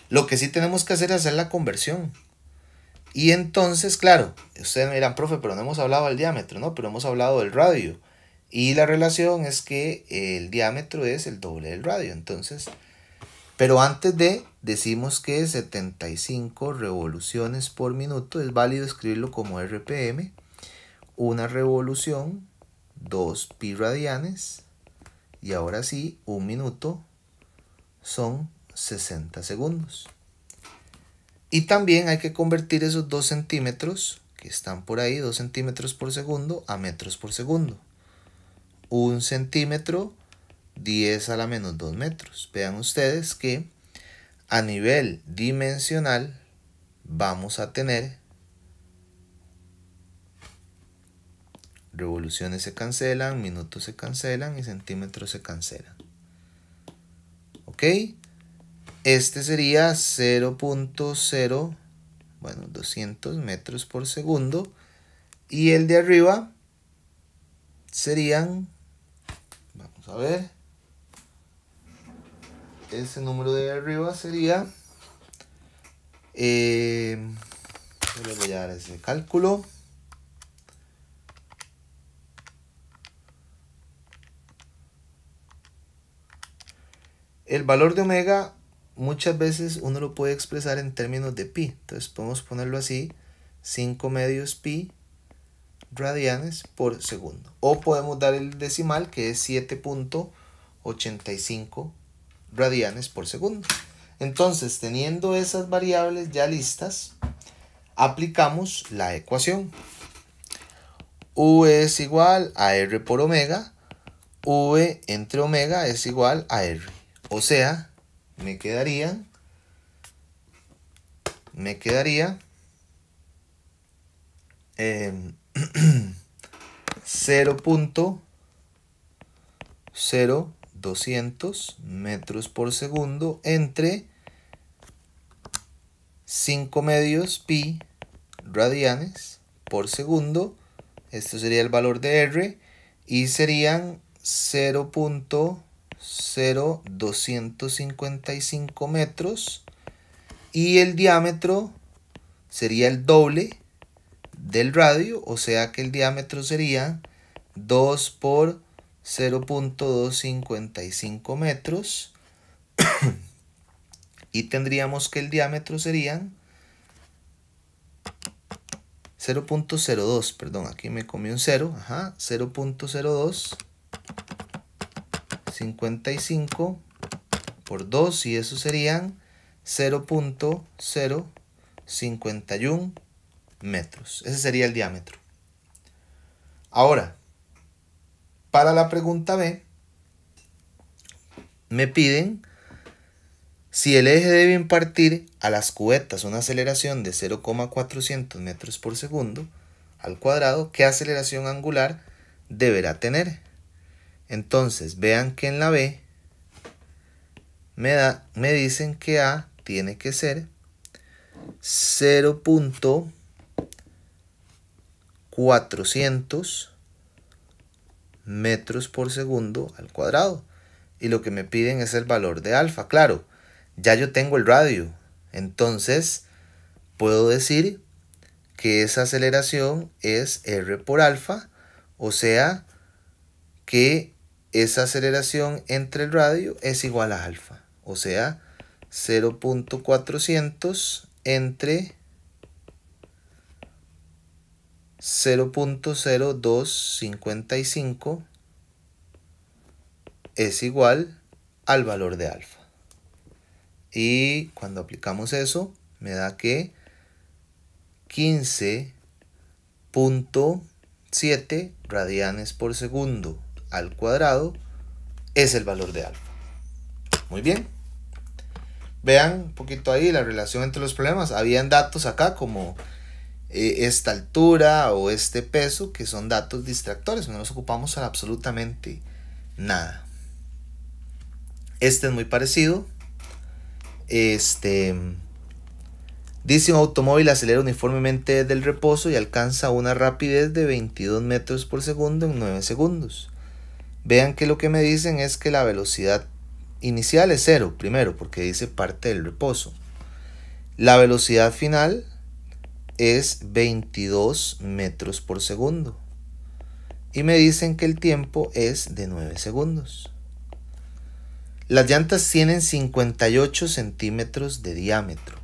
Lo que sí tenemos que hacer es hacer la conversión. Y entonces, claro, ustedes me dirán, profe, pero no hemos hablado del diámetro, ¿no? Pero hemos hablado del radio. Y la relación es que el diámetro es el doble del radio. Entonces, pero antes decimos que 75 revoluciones por minuto es válido escribirlo como RPM. Una revolución, 2 pi radianes. Y ahora sí, un minuto son 60 segundos. Y también hay que convertir esos 2 centímetros que están por ahí, 2 centímetros por segundo, a metros por segundo. 1 centímetro, 10 a la menos 2 metros. Vean ustedes que a nivel dimensional vamos a tener revoluciones se cancelan, minutos se cancelan y centímetros se cancelan. ¿Ok? Este sería 0.0, bueno, 200 metros por segundo. Y el de arriba serían, vamos a ver, ese número de arriba sería, yo les voy a dar ese cálculo. El valor de omega muchas veces uno lo puede expresar en términos de pi. Entonces podemos ponerlo así, 5 medios pi radianes por segundo. O podemos dar el decimal que es 7.85 radianes por segundo. Entonces, teniendo esas variables ya listas, aplicamos la ecuación. V es igual a R por omega. V entre omega es igual a R. O sea, me quedaría 0.0200 metros por segundo entre 5 medios pi radianes por segundo. Esto sería el valor de R y serían 0.0255 metros, y el diámetro sería el doble del radio, o sea que el diámetro sería 2 por 0.255 metros y tendríamos que el diámetro serían 0.02, perdón, aquí me comí un 0, 0.0255 por 2, y eso serían 0.051 metros. Ese sería el diámetro. Ahora, para la pregunta B, me piden si el eje debe impartir a las cubetas una aceleración de 0,400 metros por segundo al cuadrado, ¿qué aceleración angular deberá tener? Entonces, vean que en la B me dicen que A tiene que ser 0.400 metros por segundo al cuadrado. Y lo que me piden es el valor de alfa. Claro, ya yo tengo el radio. Entonces, puedo decir que esa aceleración es R por alfa. O sea, que esa aceleración entre el radio es igual a alfa. O sea, 0.400 entre 0.0255 es igual al valor de alfa. Y cuando aplicamos eso, me da que 15.7 radianes por segundo al cuadrado es el valor de alfa. Muy bien. Vean un poquito ahí la relación entre los problemas. Habían datos acá como esta altura o este peso, que son datos distractores. No nos ocupamos para absolutamente nada. Este es muy parecido. Dice: un automóvil acelera uniformemente desde el reposo y alcanza una rapidez de 22 metros por segundo en 9 segundos. Vean que lo que me dicen es que la velocidad inicial es 0, primero, porque dice parte del reposo. La velocidad final es 22 metros por segundo. Y me dicen que el tiempo es de 9 segundos. Las llantas tienen 58 centímetros de diámetro.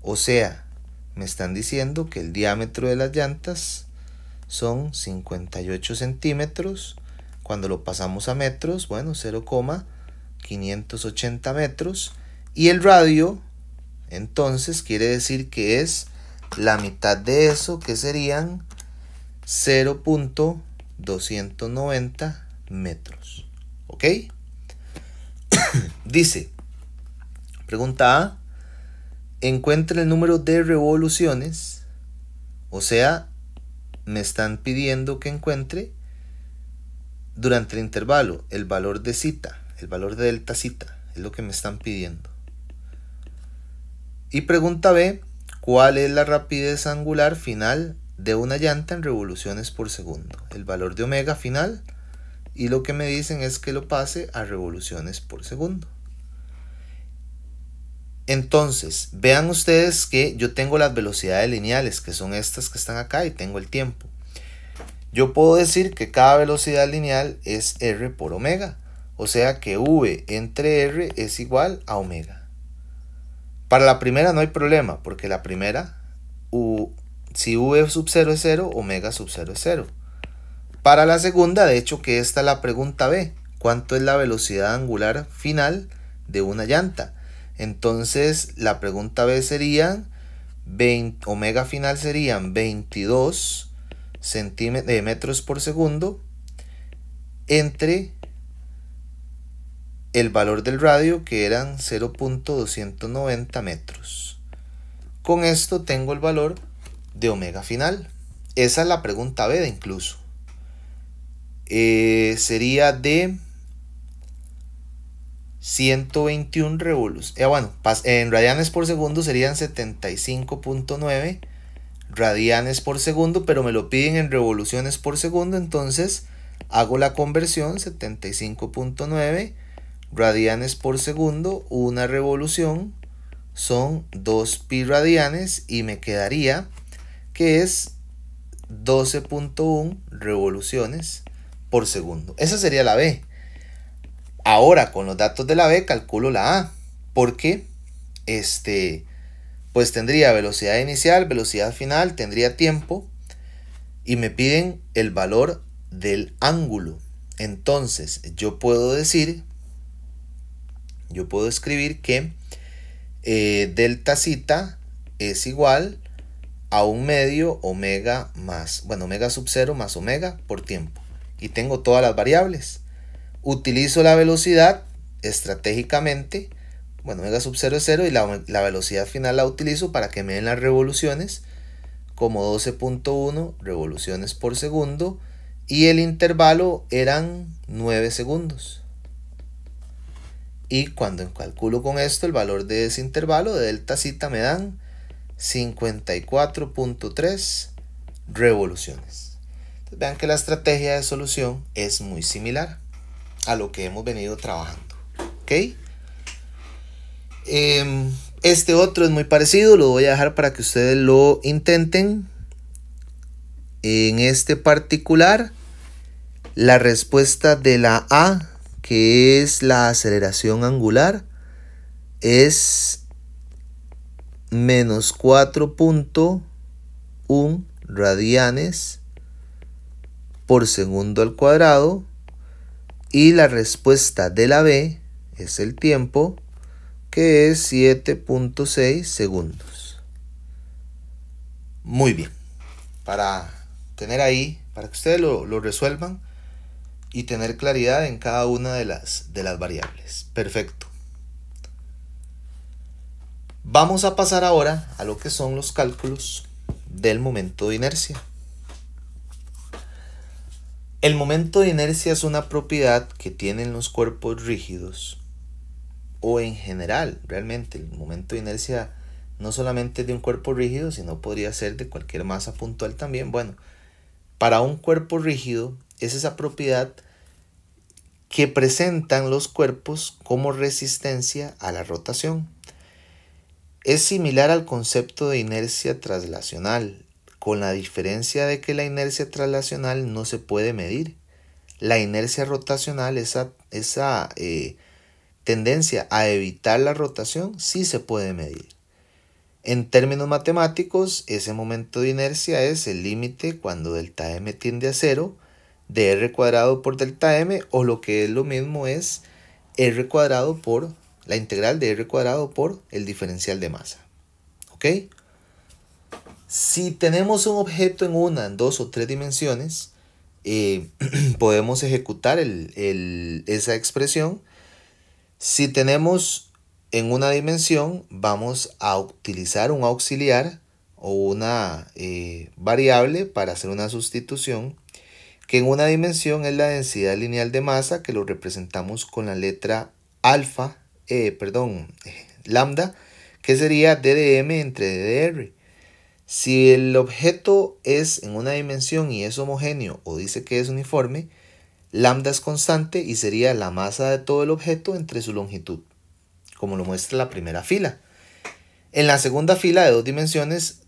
O sea, me están diciendo que el diámetro de las llantas son 58 centímetros. Cuando lo pasamos a metros, bueno, 0,580 metros. Y el radio, entonces, quiere decir que es la mitad de eso, que serían 0.290 metros. ¿Ok? Dice, pregunta A, encuentra el número de revoluciones, o sea, me están pidiendo que encuentre durante el intervalo el valor de zeta, el valor de delta zeta, es lo que me están pidiendo. Y pregunta B, ¿cuál es la rapidez angular final de una llanta en revoluciones por segundo? El valor de omega final, y lo que me dicen es que lo pase a revoluciones por segundo. Entonces, vean ustedes que yo tengo las velocidades lineales, que son estas que están acá, y tengo el tiempo. Yo puedo decir que cada velocidad lineal es R por omega, o sea que V entre R es igual a omega. Para la primera no hay problema, porque la primera, si V sub 0 es 0, omega sub 0 es 0. Para la segunda, de hecho que esta es la pregunta B, ¿cuánto es la velocidad angular final de una llanta? Entonces la pregunta B sería, omega final serían 22 metros por segundo entre el valor del radio, que eran 0.290 metros. Con esto tengo el valor de omega final. esa es la pregunta B de incluso. Sería de 121 revoluciones. Bueno, en radianes por segundo serían 75.9 radianes por segundo, pero me lo piden en revoluciones por segundo, entonces hago la conversión. 75.9 radianes por segundo, una revolución son 2 pi radianes y me quedaría que es 12.1 revoluciones por segundo. Esa sería la B. Ahora con los datos de la B calculo la A, porque pues tendría velocidad inicial, velocidad final, tendría tiempo y me piden el valor del ángulo. Entonces yo puedo escribir que delta zeta es igual a 1/2 omega más, omega sub 0 más omega por tiempo. Y tengo todas las variables. Utilizo la velocidad estratégicamente. Omega sub 0 es 0 y la velocidad final la utilizo para que me den las revoluciones como 12.1 revoluciones por segundo y el intervalo eran 9 segundos. Y cuando calculo con esto el valor de ese intervalo de delta zeta me dan 54.3 revoluciones. Entonces, vean que la estrategia de solución es muy similar a lo que hemos venido trabajando. ¿Ok? Este otro es muy parecido, lo voy a dejar para que ustedes lo intenten. En este particular, la respuesta de la A, que es la aceleración angular, es menos 4.1 radianes por segundo al cuadrado, y la respuesta de la B es el tiempo, que es 7.6 segundos. Muy bien, para tener ahí, para que ustedes lo resuelvan y tener claridad en cada una de las variables. Perfecto. Vamos a pasar ahora a lo que son los cálculos del momento de inercia. El momento de inercia es una propiedad que tienen los cuerpos rígidos, o en general, realmente el momento de inercia no solamente es de un cuerpo rígido, sino podría ser de cualquier masa puntual también. Bueno, para un cuerpo rígido es esa propiedad que presentan los cuerpos como resistencia a la rotación. Es similar al concepto de inercia traslacional, con la diferencia de que la inercia traslacional no se puede medir. La inercia rotacional, esa tendencia a evitar la rotación, sí se puede medir. En términos matemáticos, ese momento de inercia es el límite cuando delta m tiende a 0 de r cuadrado por delta m, o lo que es lo mismo es r cuadrado por la integral de r cuadrado por el diferencial de masa. ¿Ok? Si tenemos un objeto en una, en 2 o 3 dimensiones, podemos ejecutar esa expresión. Si tenemos en una dimensión, vamos a utilizar un auxiliar o una variable para hacer una sustitución, que en una dimensión es la densidad lineal de masa, que lo representamos con la letra lambda, que sería d de m entre d de r. Si el objeto es en una dimensión y es homogéneo o dice que es uniforme, lambda es constante y sería la masa de todo el objeto entre su longitud, como lo muestra la primera fila. En la segunda fila de 2 dimensiones,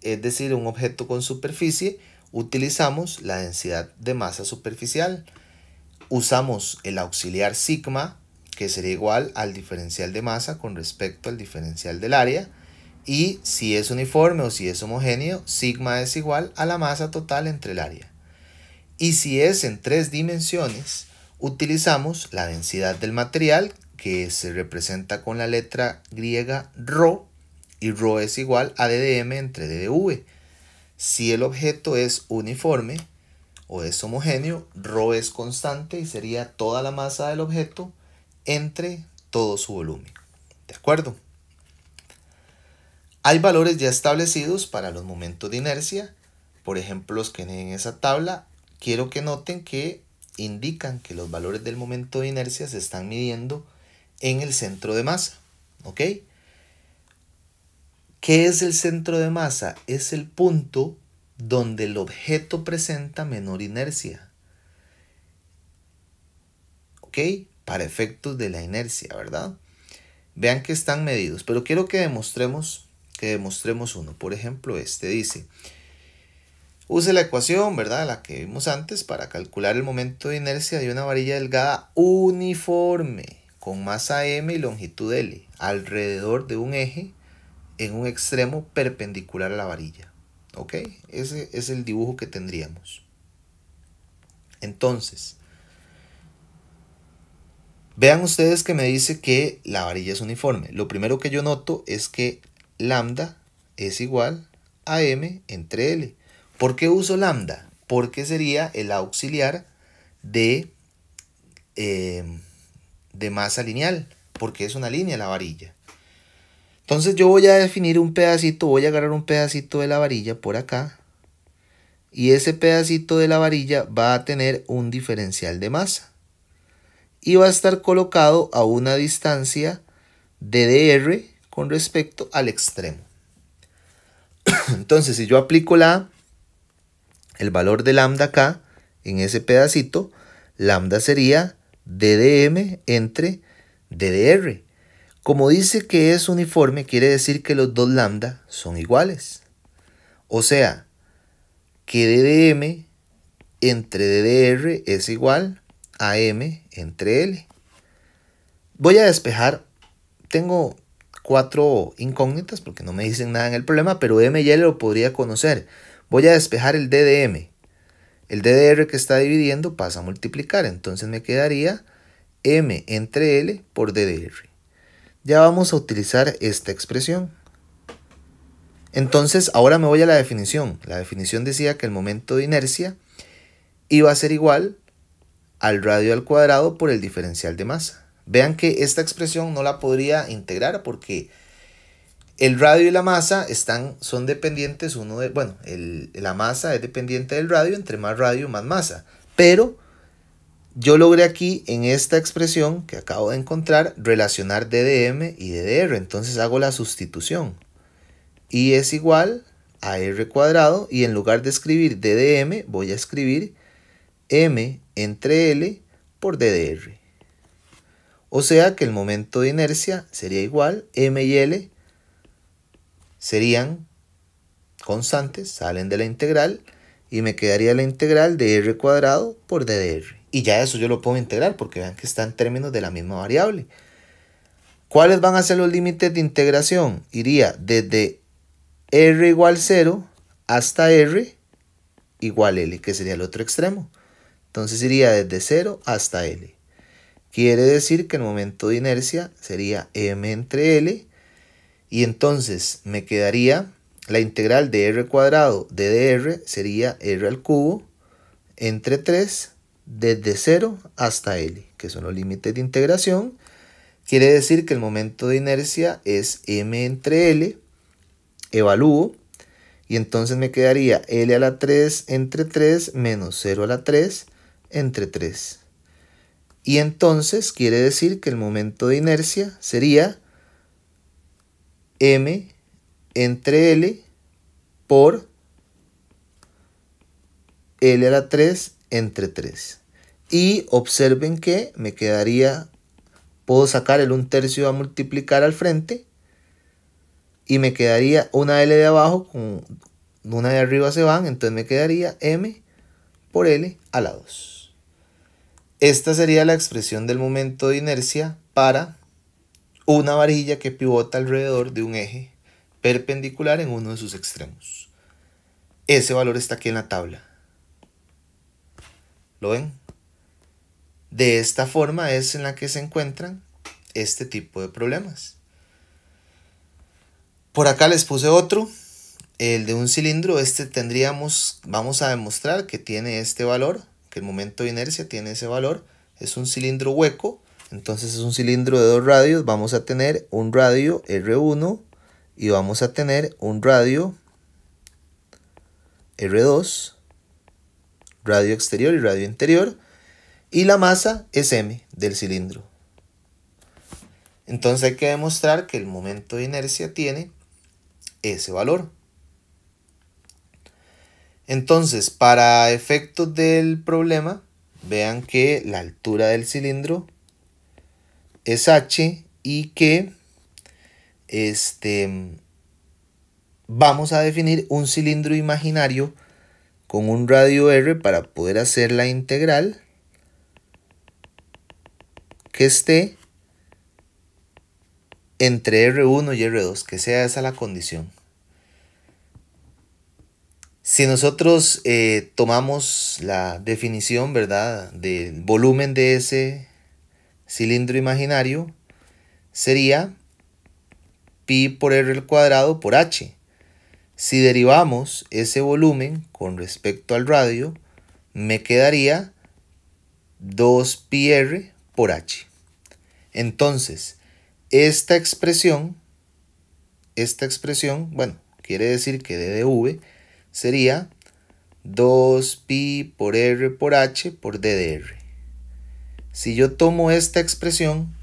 es decir, un objeto con superficie, utilizamos la densidad de masa superficial. Usamos el auxiliar sigma, que sería igual al diferencial de masa con respecto al diferencial del área. Y si es uniforme o si es homogéneo, sigma es igual a la masa total entre el área. Y si es en 3 dimensiones, utilizamos la densidad del material, que se representa con la letra griega ρ, y ρ es igual a d de m entre d de v. Si el objeto es uniforme o es homogéneo, ρ es constante y sería toda la masa del objeto entre todo su volumen. ¿De acuerdo? Hay valores ya establecidos para los momentos de inercia. por ejemplo los que en esa tabla, quiero que noten que indican que los valores del momento de inercia se están midiendo en el centro de masa. ¿Ok? ¿Qué es el centro de masa? Es el punto donde el objeto presenta menor inercia. ¿Ok? Para efectos de la inercia, ¿verdad? Vean que están medidos, pero quiero que demostremos uno. Por ejemplo, este dice, use la ecuación, ¿verdad? La que vimos antes para calcular el momento de inercia de una varilla delgada uniforme con masa m y longitud L alrededor de un eje en un extremo perpendicular a la varilla. ¿Ok? Ese es el dibujo que tendríamos. Entonces, vean ustedes que me dice que la varilla es uniforme. Lo primero que yo noto es que lambda es igual a m entre L. ¿Por qué uso lambda? Porque sería el auxiliar de masa lineal, porque es una línea la varilla. Entonces yo voy a definir un pedacito, voy a agarrar un pedacito de la varilla por acá, y ese pedacito de la varilla va a tener un diferencial de masa, y va a estar colocado a una distancia de dr con respecto al extremo. Entonces si yo aplico el valor de lambda acá, en ese pedacito, lambda sería ddm entre ddr. Como dice que es uniforme, quiere decir que los dos lambda son iguales. O sea, que ddm entre ddr es igual a m entre L. Voy a despejar, tengo 4 incógnitas porque no me dicen nada en el problema, pero m y L lo podría conocer. Voy a despejar el ddm. El ddr que está dividiendo pasa a multiplicar, entonces me quedaría m entre L por ddr. Ya vamos a utilizar esta expresión. Entonces, ahora me voy a la definición. La definición decía que el momento de inercia iba a ser igual al radio al cuadrado por el diferencial de masa. Vean que esta expresión no la podría integrar porque el radio y la masa son dependientes la masa es dependiente del radio, entre más radio más masa. Pero yo logré aquí, en esta expresión que acabo de encontrar, relacionar ddm y ddr. Entonces hago la sustitución. Y es igual a r cuadrado. Y en lugar de escribir ddm, voy a escribir m entre L por ddr. O sea que el momento de inercia sería igual. M y L serían constantes, salen de la integral. Y me quedaría la integral de r cuadrado por ddr. Y ya eso yo lo puedo integrar porque vean que está en términos de la misma variable. ¿Cuáles van a ser los límites de integración? Iría desde r igual 0 hasta r igual L, que sería el otro extremo. Entonces iría desde 0 hasta L. Quiere decir que el momento de inercia sería m entre L. Y entonces me quedaría la integral de r cuadrado de dr sería r al cubo entre 3 desde 0 hasta L, que son los límites de integración. Quiere decir que el momento de inercia es m entre L, evalúo, y entonces me quedaría L a la 3 entre 3 menos 0 a la 3 entre 3. Y entonces quiere decir que el momento de inercia sería m entre L por L a la 3 entre 3. Y observen que me quedaría, puedo sacar el 1/3 a multiplicar al frente. Y me quedaría una L de abajo, con una de arriba se van, entonces me quedaría m por L a la 2. Esta sería la expresión del momento de inercia para una varilla que pivota alrededor de un eje perpendicular en uno de sus extremos. Ese valor está aquí en la tabla. ¿Lo ven? De esta forma es en la que se encuentran este tipo de problemas. Por acá les puse otro, el de un cilindro. Vamos a demostrar que tiene este valor, que el momento de inercia tiene ese valor. Es un cilindro hueco, entonces es un cilindro de 2 radios. Vamos a tener un radio R1 y vamos a tener un radio R2, radio exterior y radio interior, y la masa es m del cilindro. Entonces hay que demostrar que el momento de inercia tiene ese valor. Entonces, para efectos del problema, vean que la altura del cilindro es h y que vamos a definir un cilindro imaginario con un radio r para poder hacer la integral que esté entre R1 y R2, que sea esa la condición. Si nosotros tomamos la definición, ¿verdad?, del volumen de ese cilindro imaginario, sería pi por r al cuadrado por h. Si derivamos ese volumen con respecto al radio, me quedaría 2πr por h. Entonces, esta expresión, bueno, quiere decir que ddv sería 2pi por r por h por d de r. Si yo tomo esta expresión,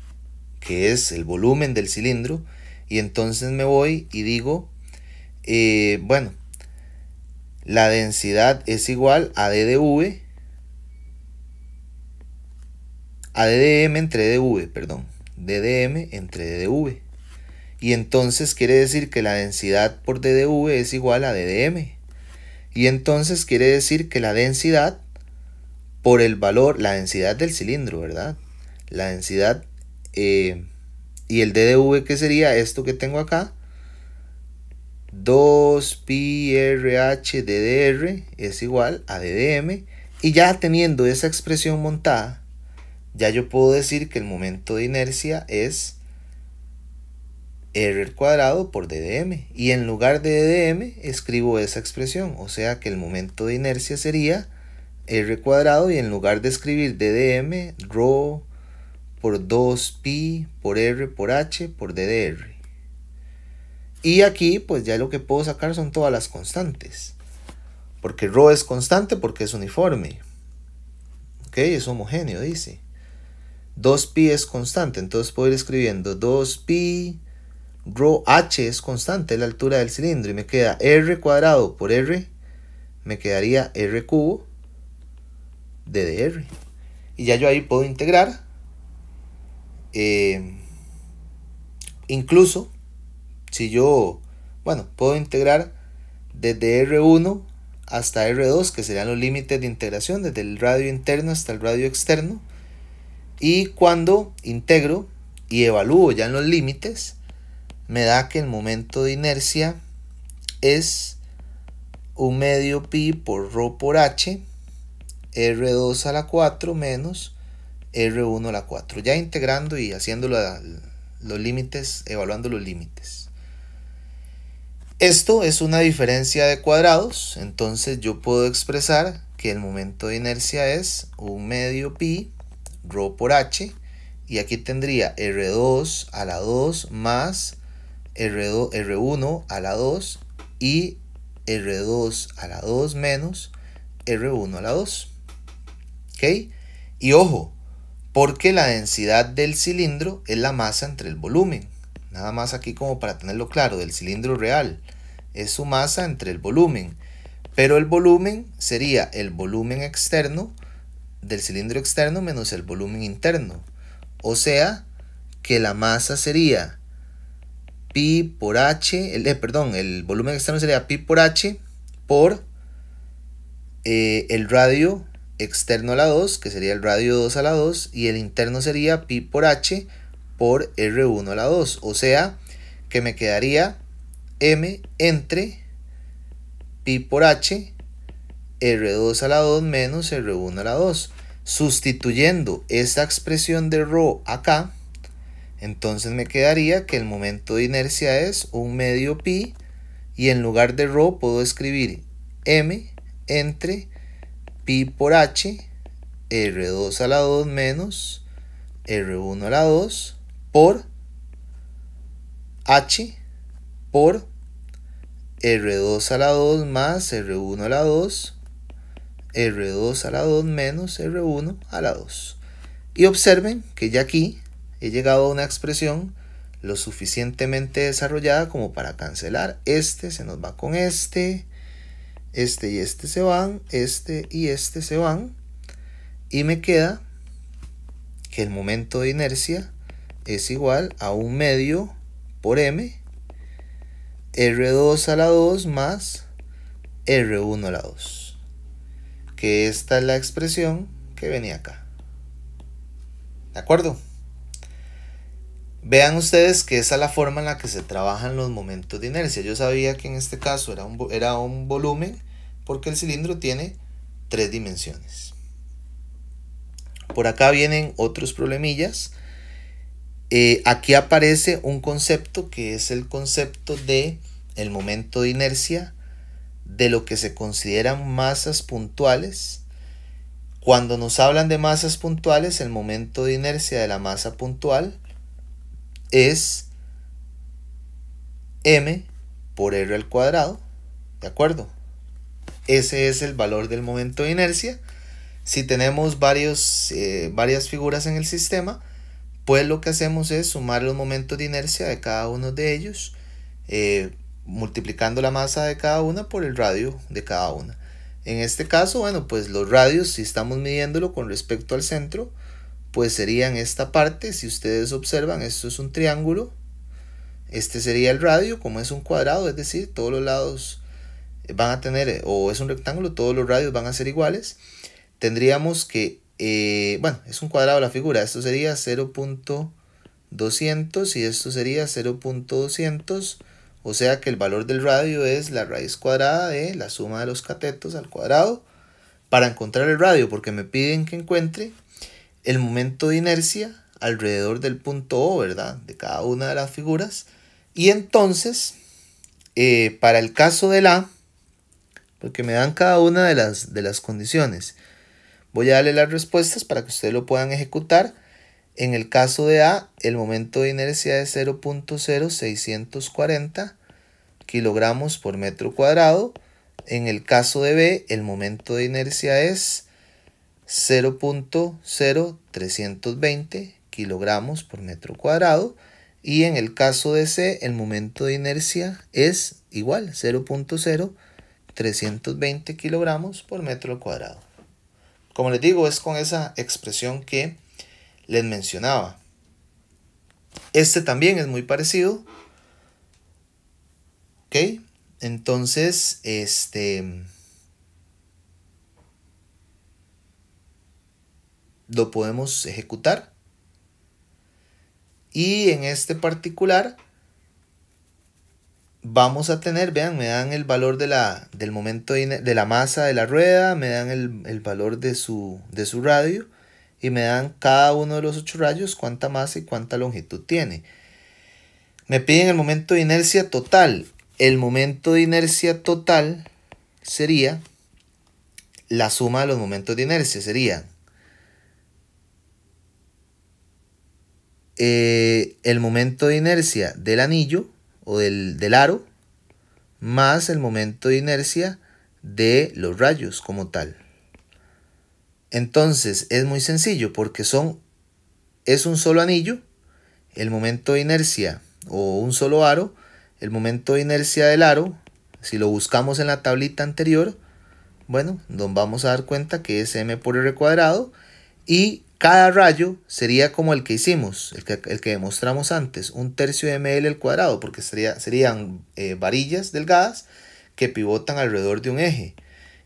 que es el volumen del cilindro, y entonces me voy y digo, bueno, la densidad es igual a ddm entre ddv. Y entonces quiere decir que la densidad por ddv es igual a ddm. Y entonces quiere decir que la densidad por el valor, la densidad del cilindro, ¿verdad? La densidad y el ddv, que sería esto que tengo acá, 2πrh ddr es igual a ddm. Y ya teniendo esa expresión montada, ya yo puedo decir que el momento de inercia es r al cuadrado por ddm. Y en lugar de ddm escribo esa expresión. O sea que el momento de inercia sería r al cuadrado, y en lugar de escribir ddm, ρ por 2pi por r por h por ddr. Y aquí pues ya lo que puedo sacar son todas las constantes. Porque ρ es constante porque es uniforme. Ok, es homogéneo, dice. 2pi es constante, entonces puedo ir escribiendo 2pi, ρ, h es constante, es la altura del cilindro, y me queda r cuadrado por r, me quedaría r cubo de dr. Y ya yo ahí puedo integrar. Incluso, si yo, bueno, puedo integrar desde R1 hasta R2, que serían los límites de integración, desde el radio interno hasta el radio externo. Y cuando integro y evalúo ya en los límites, me da que el momento de inercia es 1 medio pi por ρ por h, R2 a la 4 menos R1 a la 4. Ya integrando y haciendo los límites, evaluando los límites. Esto es una diferencia de cuadrados, entonces yo puedo expresar que el momento de inercia es 1 medio pi ρ por h, y aquí tendría R2 a la 2 más R1 a la 2 y R2 a la 2 menos R1 a la 2. ¿Ok? Y ojo, porque la densidad del cilindro es la masa entre el volumen. Nada más aquí como para tenerlo claro, del cilindro real. Es su masa entre el volumen. Pero el volumen sería el volumen externo del cilindro externo menos el volumen interno. O sea que la masa sería pi por h, el volumen externo sería pi por h por el radio externo a la 2, que sería el radio 2 a la 2, y el interno sería pi por h por R1 a la 2. O sea que me quedaría m entre pi por h R2 a la 2 menos R1 a la 2. Sustituyendo esta expresión de ρ acá, entonces me quedaría que el momento de inercia es 1 medio pi, y en lugar de ρ puedo escribir m entre pi por h R2 a la 2 menos R1 a la 2 por h por R2 a la 2 más R1 a la 2, R2 a la 2 menos R1 a la 2. Y observen que ya aquí he llegado a una expresión lo suficientemente desarrollada como para cancelar. Este se nos va con este y este se van, este y este se van, y me queda que el momento de inercia es igual a 1 medio por m, R2 a la 2 más R1 a la 2, que esta es la expresión que venía acá. ¿De acuerdo? Vean ustedes que esa es la forma en la que se trabajan los momentos de inercia. Yo sabía que en este caso era un volumen porque el cilindro tiene 3 dimensiones. Por acá vienen otros problemillas. Aquí aparece un concepto que es el concepto de el momento de inercia de lo que se consideran masas puntuales. Cuando nos hablan de masas puntuales, el momento de inercia de la masa puntual es m por r al cuadrado, ¿de acuerdo? Ese es el valor del momento de inercia. Si tenemos varias figuras en el sistema, pues lo que hacemos es sumar los momentos de inercia de cada uno de ellos, multiplicando la masa de cada una por el radio de cada una. En este caso, bueno, pues los radios, si estamos midiéndolo con respecto al centro, pues serían esta parte. Si ustedes observan, esto es un triángulo, este sería el radio, como es un cuadrado, es decir, todos los lados van a tener, o es un rectángulo, todos los radios van a ser iguales. Tendríamos que, bueno, es un cuadrado la figura, esto sería 0.200 y esto sería 0.200, o sea que el valor del radio es la raíz cuadrada de la suma de los catetos al cuadrado. Para encontrar el radio, porque me piden que encuentre el momento de inercia alrededor del punto O, ¿verdad? De cada una de las figuras. Y entonces, para el caso del A, porque me dan cada una de las condiciones, voy a darle las respuestas para que ustedes lo puedan ejecutar. En el caso de A, el momento de inercia es 0.0640 kilogramos por metro cuadrado. En el caso de B, el momento de inercia es 0.0320 kilogramos por metro cuadrado. Y en el caso de C, el momento de inercia es igual, 0.0320 kilogramos por metro cuadrado. Como les digo, es con esa expresión que les mencionaba. Este también es muy parecido. ¿Ok? Entonces, lo podemos ejecutar. Y en este particular vamos a tener, vean, me dan el valor del momento de la masa de la rueda, me dan el valor de su radio y me dan cada uno de los 8 rayos cuánta masa y cuánta longitud tiene. Me piden el momento de inercia total. El momento de inercia total sería la suma de los momentos de inercia, sería el momento de inercia del anillo o del aro más el momento de inercia de los rayos como tal. Entonces es muy sencillo porque es un solo anillo, el momento de inercia, o un solo aro, el momento de inercia del aro, si lo buscamos en la tablita anterior, bueno, nos vamos a dar cuenta que es m por r cuadrado, y cada rayo sería como el que hicimos, el que demostramos antes, 1/3 de ml al cuadrado, porque serían varillas delgadas que pivotan alrededor de un eje.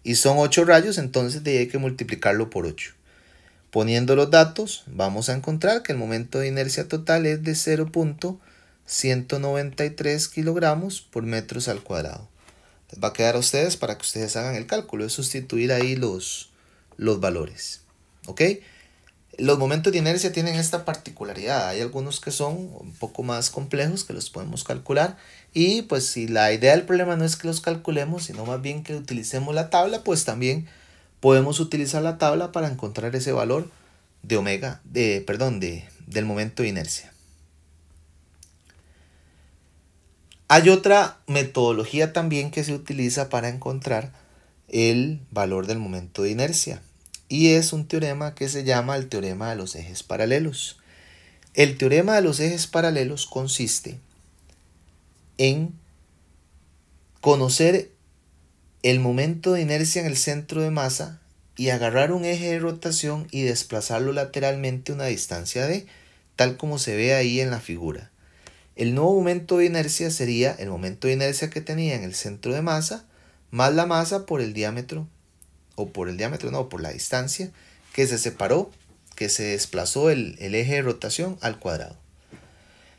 Y son 8 rayos, entonces hay que multiplicarlo por 8. Poniendo los datos, vamos a encontrar que el momento de inercia total es de 0.193 kilogramos por metros al cuadrado. Les va a quedar a ustedes para que ustedes hagan el cálculo, es sustituir ahí los valores. ¿Ok? Los momentos de inercia tienen esta particularidad. Hay algunos que son un poco más complejos que los podemos calcular. Y pues si la idea del problema no es que los calculemos, sino más bien que utilicemos la tabla, pues también podemos utilizar la tabla para encontrar ese valor del momento de inercia. Hay otra metodología también que se utiliza para encontrar el valor del momento de inercia. Y es un teorema que se llama el teorema de los ejes paralelos. El teorema de los ejes paralelos consiste en conocer el momento de inercia en el centro de masa y agarrar un eje de rotación y desplazarlo lateralmente a una distancia d, tal como se ve ahí en la figura. El nuevo momento de inercia sería el momento de inercia que tenía en el centro de masa más la masa por el diámetro, por la distancia que se separó, que se desplazó el eje de rotación al cuadrado.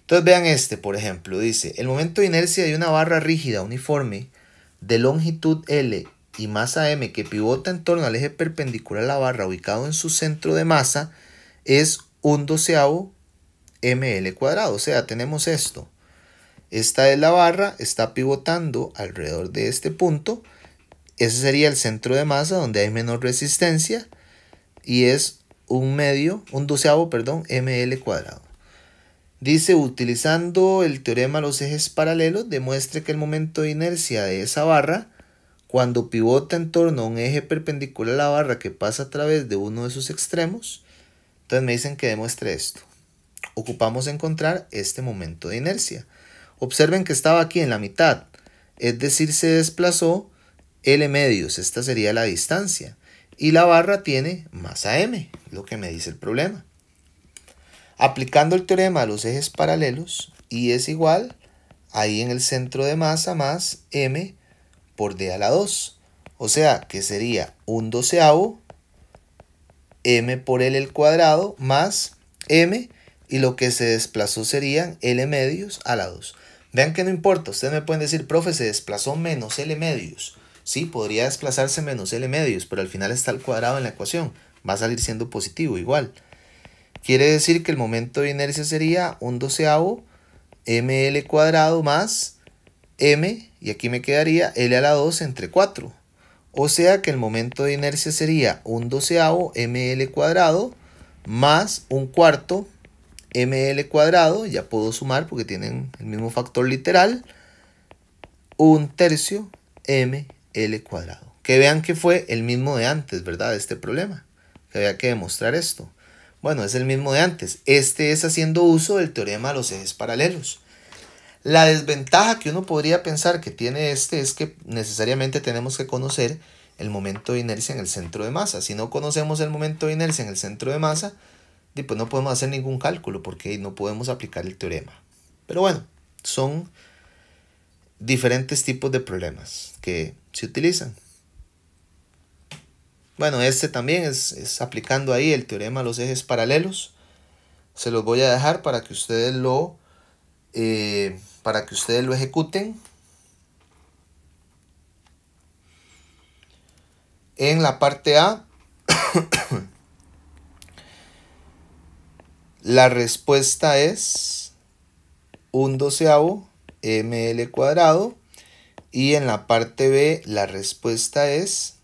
Entonces vean por ejemplo, dice, el momento de inercia de una barra rígida uniforme de longitud L y masa M que pivota en torno al eje perpendicular a la barra ubicado en su centro de masa es 1/12 ml cuadrado. O sea, tenemos esto. Esta es la barra, está pivotando alrededor de este punto. Ese sería el centro de masa donde hay menor resistencia y es 1/12 ml cuadrado. Dice, utilizando el teorema de los ejes paralelos, demuestre que el momento de inercia de esa barra, cuando pivota en torno a un eje perpendicular a la barra que pasa a través de uno de sus extremos, entonces me dicen que demuestre esto. Ocupamos encontrar este momento de inercia. Observen que estaba aquí en la mitad, es decir, se desplazó L medios, esta sería la distancia, y la barra tiene masa M, lo que me dice el problema. Aplicando el teorema de los ejes paralelos, I es igual, ahí en el centro de masa más M por D a la 2. O sea que sería 1/12 M por L al cuadrado más M, y lo que se desplazó serían L medios a la 2. Vean que no importa, ustedes me pueden decir, profe, se desplazó menos L medios. Sí, podría desplazarse menos L medios, pero al final está el cuadrado en la ecuación. Va a salir siendo positivo igual. Quiere decir que el momento de inercia sería 1/12 ml cuadrado más m, y aquí me quedaría L a la 2 entre 4. O sea que el momento de inercia sería 1/12 ml cuadrado más 1/4 ml cuadrado, ya puedo sumar porque tienen el mismo factor literal, 1/3 ml cuadrado. Que vean que fue el mismo de antes, ¿verdad? Este problema, que había que demostrar esto. Bueno, es el mismo de antes. Este es haciendo uso del teorema de los ejes paralelos. La desventaja que uno podría pensar que tiene es que necesariamente tenemos que conocer el momento de inercia en el centro de masa. Si no conocemos el momento de inercia en el centro de masa, pues no podemos hacer ningún cálculo porque no podemos aplicar el teorema. Pero bueno, son diferentes tipos de problemas que se utilizan. Bueno, este también es aplicando ahí el teorema de los ejes paralelos. Se los voy a dejar para que ustedes lo ejecuten. En la parte A, la respuesta es 1/12 ml cuadrado. Y en la parte B, la respuesta es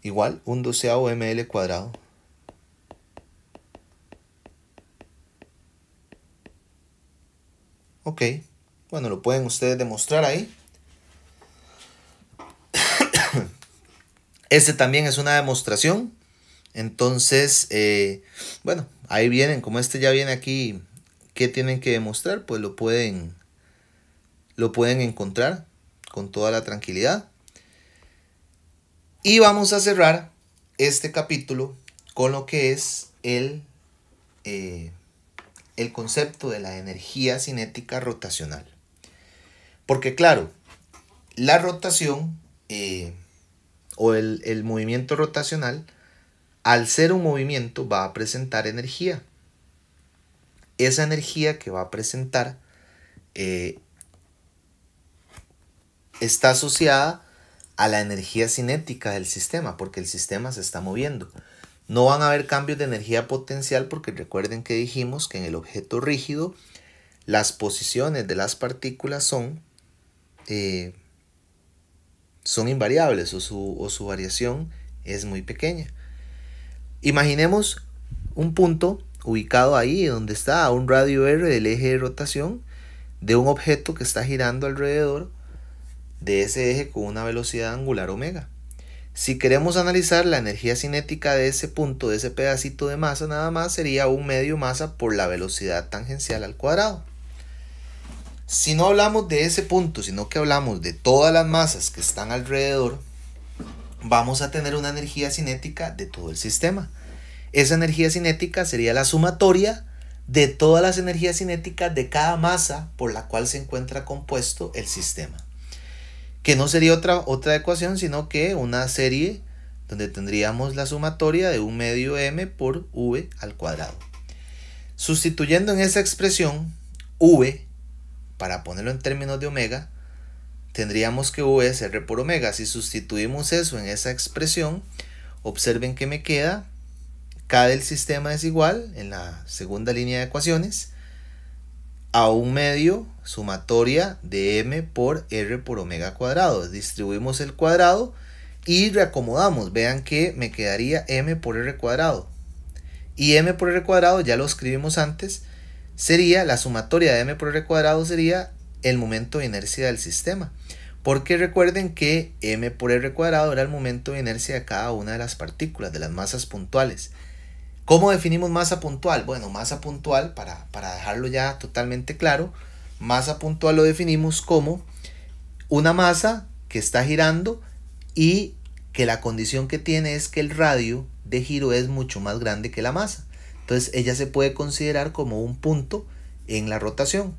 igual 1/12 ml cuadrado. Ok, bueno, lo pueden ustedes demostrar ahí. Este también es una demostración. Entonces, bueno, ahí vienen, como este ya viene aquí, ¿qué tienen que demostrar? Pues lo pueden encontrar con toda la tranquilidad. Y vamos a cerrar este capítulo con lo que es el concepto de la energía cinética rotacional. Porque claro, la rotación o el movimiento rotacional, al ser un movimiento, va a presentar energía. Esa energía que va a presentar está asociada a la energía cinética del sistema, porque el sistema se está moviendo. No van a haber cambios de energía potencial porque recuerden que dijimos que en el objeto rígido las posiciones de las partículas son invariables o su variación es muy pequeña. Imaginemos un punto ubicado ahí donde está a un radio r del eje de rotación de un objeto que está girando alrededor de ese eje con una velocidad angular omega. Si queremos analizar la energía cinética de ese punto, de ese pedacito de masa, nada más sería un medio masa por la velocidad tangencial al cuadrado. Si no hablamos de ese punto, sino que hablamos de todas las masas que están alrededor, vamos a tener una energía cinética de todo el sistema. Esa energía cinética sería la sumatoria de todas las energías cinéticas de cada masa por la cual se encuentra compuesto el sistema. Que no sería otra ecuación, sino que una serie donde tendríamos la sumatoria de un medio m por v al cuadrado. Sustituyendo en esa expresión v, para ponerlo en términos de omega, tendríamos que v es r por omega. Si sustituimos eso en esa expresión, observen que me queda K del sistema es igual, en la segunda línea de ecuaciones, a un medio sumatoria de m por r por omega cuadrado. Distribuimos el cuadrado y reacomodamos. Vean que me quedaría m por r cuadrado. Y m por r cuadrado, ya lo escribimos antes, sería la sumatoria de m por r cuadrado sería el momento de inercia del sistema. Porque recuerden que m por r cuadrado era el momento de inercia de cada una de las partículas, de las masas puntuales. ¿Cómo definimos masa puntual? Bueno, masa puntual, para dejarlo ya totalmente claro, masa puntual lo definimos como una masa que está girando y que la condición que tiene es que el radio de giro es mucho más grande que la masa. Entonces ella se puede considerar como un punto en la rotación.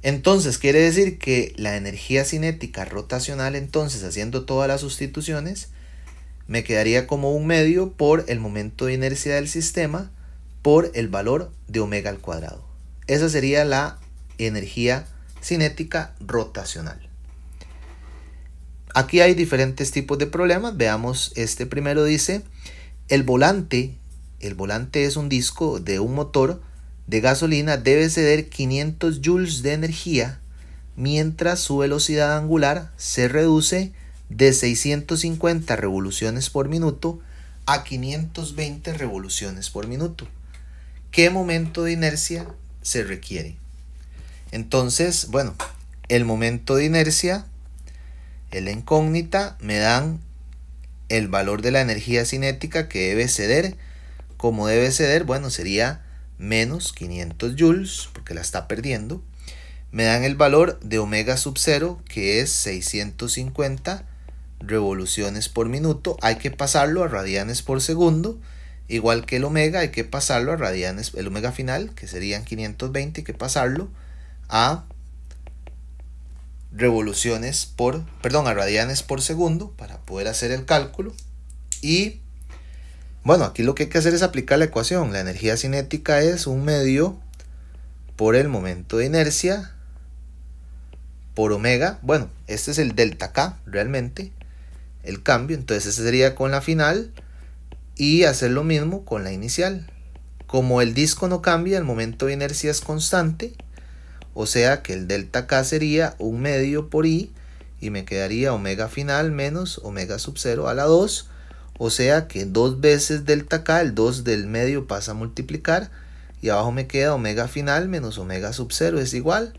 Entonces quiere decir que la energía cinética rotacional, entonces haciendo todas las sustituciones, me quedaría como un medio por el momento de inercia del sistema por el valor de omega al cuadrado. Esa sería la energía cinética rotacional. Aquí hay diferentes tipos de problemas. Veamos, este primero dice, el volante es un disco de un motor de gasolina, debe ceder 500 joules de energía mientras su velocidad angular se reduce de 650 revoluciones por minuto a 520 revoluciones por minuto. ¿Qué momento de inercia se requiere? Entonces, bueno, el momento de inercia, en la incógnita, me dan el valor de la energía cinética que debe ceder. Como debe ceder, bueno, sería menos 500 joules, porque la está perdiendo. Me dan el valor de omega sub 0, que es 650 revoluciones por minuto. Hay que pasarlo a radianes por segundo, igual que el omega, hay que pasarlo a radianes, el omega final, que serían 520, hay que pasarlo a radianes por segundo para poder hacer el cálculo. Y bueno, aquí lo que hay que hacer es aplicar la ecuación. La energía cinética es un medio por el momento de inercia por omega. Bueno, este es el delta K realmente, el cambio. Entonces ese sería con la final y hacer lo mismo con la inicial. Como el disco no cambia, el momento de inercia es constante, o sea que el delta K sería un medio por I y me quedaría omega final menos omega sub 0 a la 2, o sea que 2 veces delta K, el 2 del medio pasa a multiplicar y abajo me queda omega final menos omega sub 0 es igual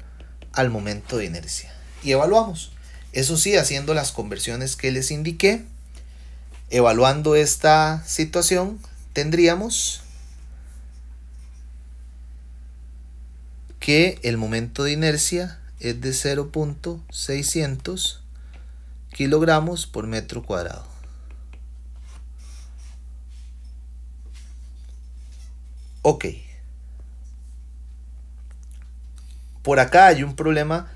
al momento de inercia. Y evaluamos. Eso sí, haciendo las conversiones que les indiqué, evaluando esta situación, tendríamos que el momento de inercia es de 0.600 kilogramos por metro cuadrado. Ok. Por acá hay un problema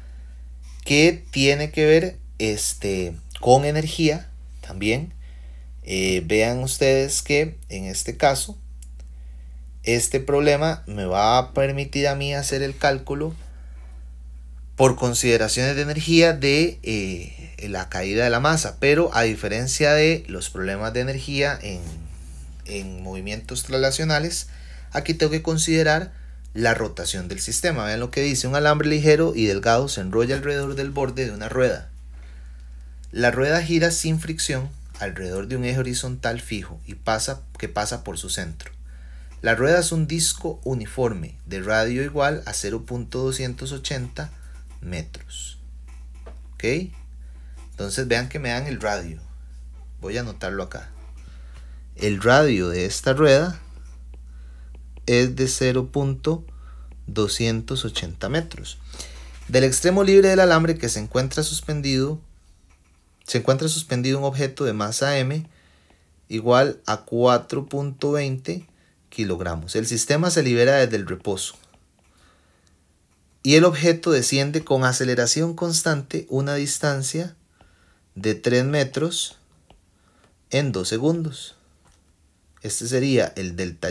que tiene que ver con energía también. Vean ustedes que en este caso, este problema me va a permitir a mí hacer el cálculo por consideraciones de energía de la caída de la masa, pero a diferencia de los problemas de energía en movimientos traslacionales, aquí tengo que considerar la rotación del sistema. Vean lo que dice: un alambre ligero y delgado se enrolla alrededor del borde de una rueda. La rueda gira sin fricción alrededor de un eje horizontal fijo y que pasa por su centro. La rueda es un disco uniforme de radio igual a 0.280 metros. ¿Ok? Entonces vean que me dan el radio. Voy a anotarlo acá. El radio de esta rueda es de 0.280 metros. Del extremo libre del alambre que se encuentra suspendido un objeto de masa m igual a 4.20 kilogramos. El sistema se libera desde el reposo y el objeto desciende con aceleración constante una distancia de 3 metros en 2 segundos. Este sería el delta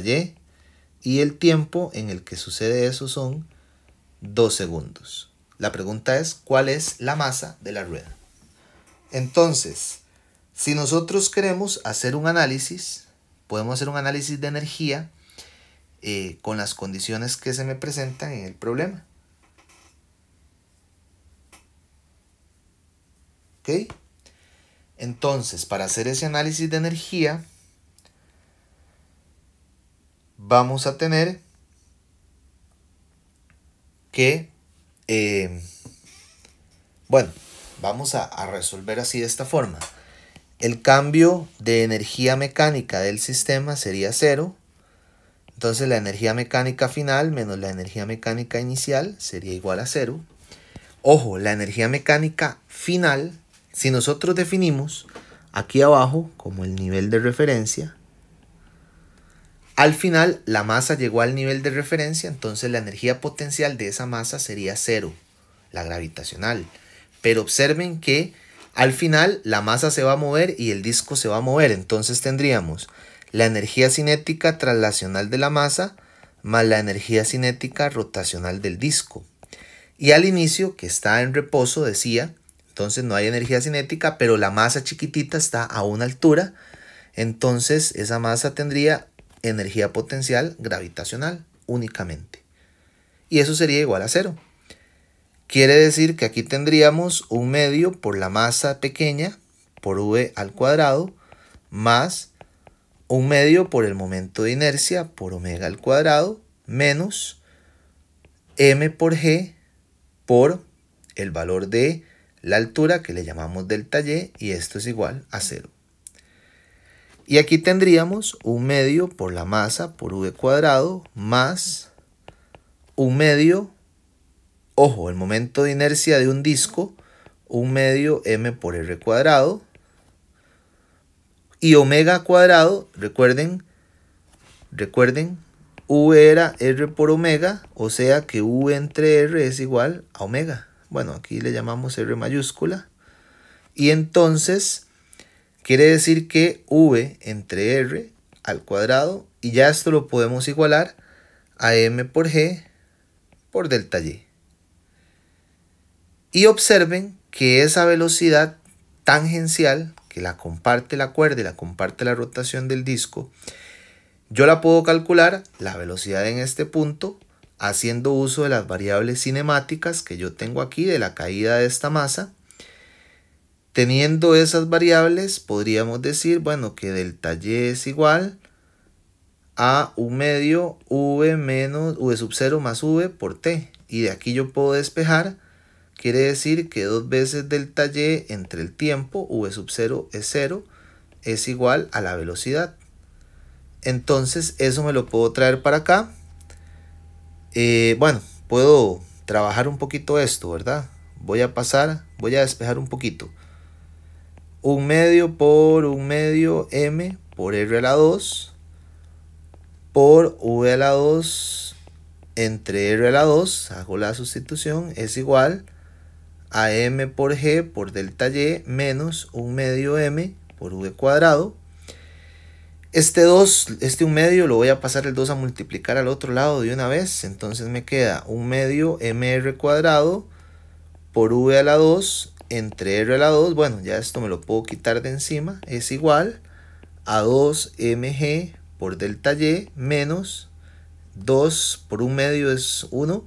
y el tiempo en el que sucede eso son 2 segundos. La pregunta es, ¿cuál es la masa de la rueda? Entonces, si nosotros queremos hacer un análisis, podemos hacer un análisis de energía con las condiciones que se me presentan en el problema. ¿Ok? Entonces, para hacer ese análisis de energía, vamos a tener que, vamos a resolver así de esta forma. El cambio de energía mecánica del sistema sería 0. Entonces la energía mecánica final menos la energía mecánica inicial sería igual a 0. Ojo, la energía mecánica final, si nosotros definimos aquí abajo como el nivel de referencia, al final la masa llegó al nivel de referencia, entonces la energía potencial de esa masa sería 0, la gravitacional. Pero observen que al final la masa se va a mover y el disco se va a mover. Entonces tendríamos la energía cinética traslacional de la masa más la energía cinética rotacional del disco. Y al inicio, que está en reposo, decía, entonces no hay energía cinética, pero la masa chiquitita está a una altura. Entonces esa masa tendría energía potencial gravitacional únicamente. Y eso sería igual a 0. Quiere decir que aquí tendríamos un medio por la masa pequeña por v al cuadrado más un medio por el momento de inercia por omega al cuadrado menos m por g por el valor de la altura que le llamamos delta y esto es igual a 0. Y aquí tendríamos un medio por la masa por v cuadrado más un medio, ojo, el momento de inercia de un disco, un medio m por r cuadrado. Y omega cuadrado, recuerden, v era r por omega, o sea que v entre r es igual a omega. Bueno, aquí le llamamos r mayúscula. Y entonces quiere decir que v entre r al cuadrado, y ya esto lo podemos igualar a m por g por delta y. Y observen que esa velocidad tangencial, que la comparte la cuerda y la comparte la rotación del disco, yo la puedo calcular, la velocidad en este punto, haciendo uso de las variables cinemáticas que yo tengo aquí de la caída de esta masa. Teniendo esas variables, podríamos decir, bueno, que delta y es igual a un medio v menos v sub 0 más v por t. Y de aquí yo puedo despejar. Quiere decir que 2 veces delta y entre el tiempo, v sub 0 es 0, es igual a la velocidad. Entonces eso me lo puedo traer para acá. Bueno, puedo trabajar un poquito esto, ¿verdad? Voy a despejar un poquito. Un medio por un medio m por r a la 2 por v a la 2 entre r a la 2, hago la sustitución, es igual a m por g por delta y menos un medio m por v cuadrado. Este 1 medio lo voy a pasar el 2 a multiplicar al otro lado de una vez. Entonces me queda un medio mr cuadrado por v a la 2 entre r a la 2. Bueno, ya esto me lo puedo quitar de encima. Es igual a 2mg por delta y menos 2 por 1 medio es 1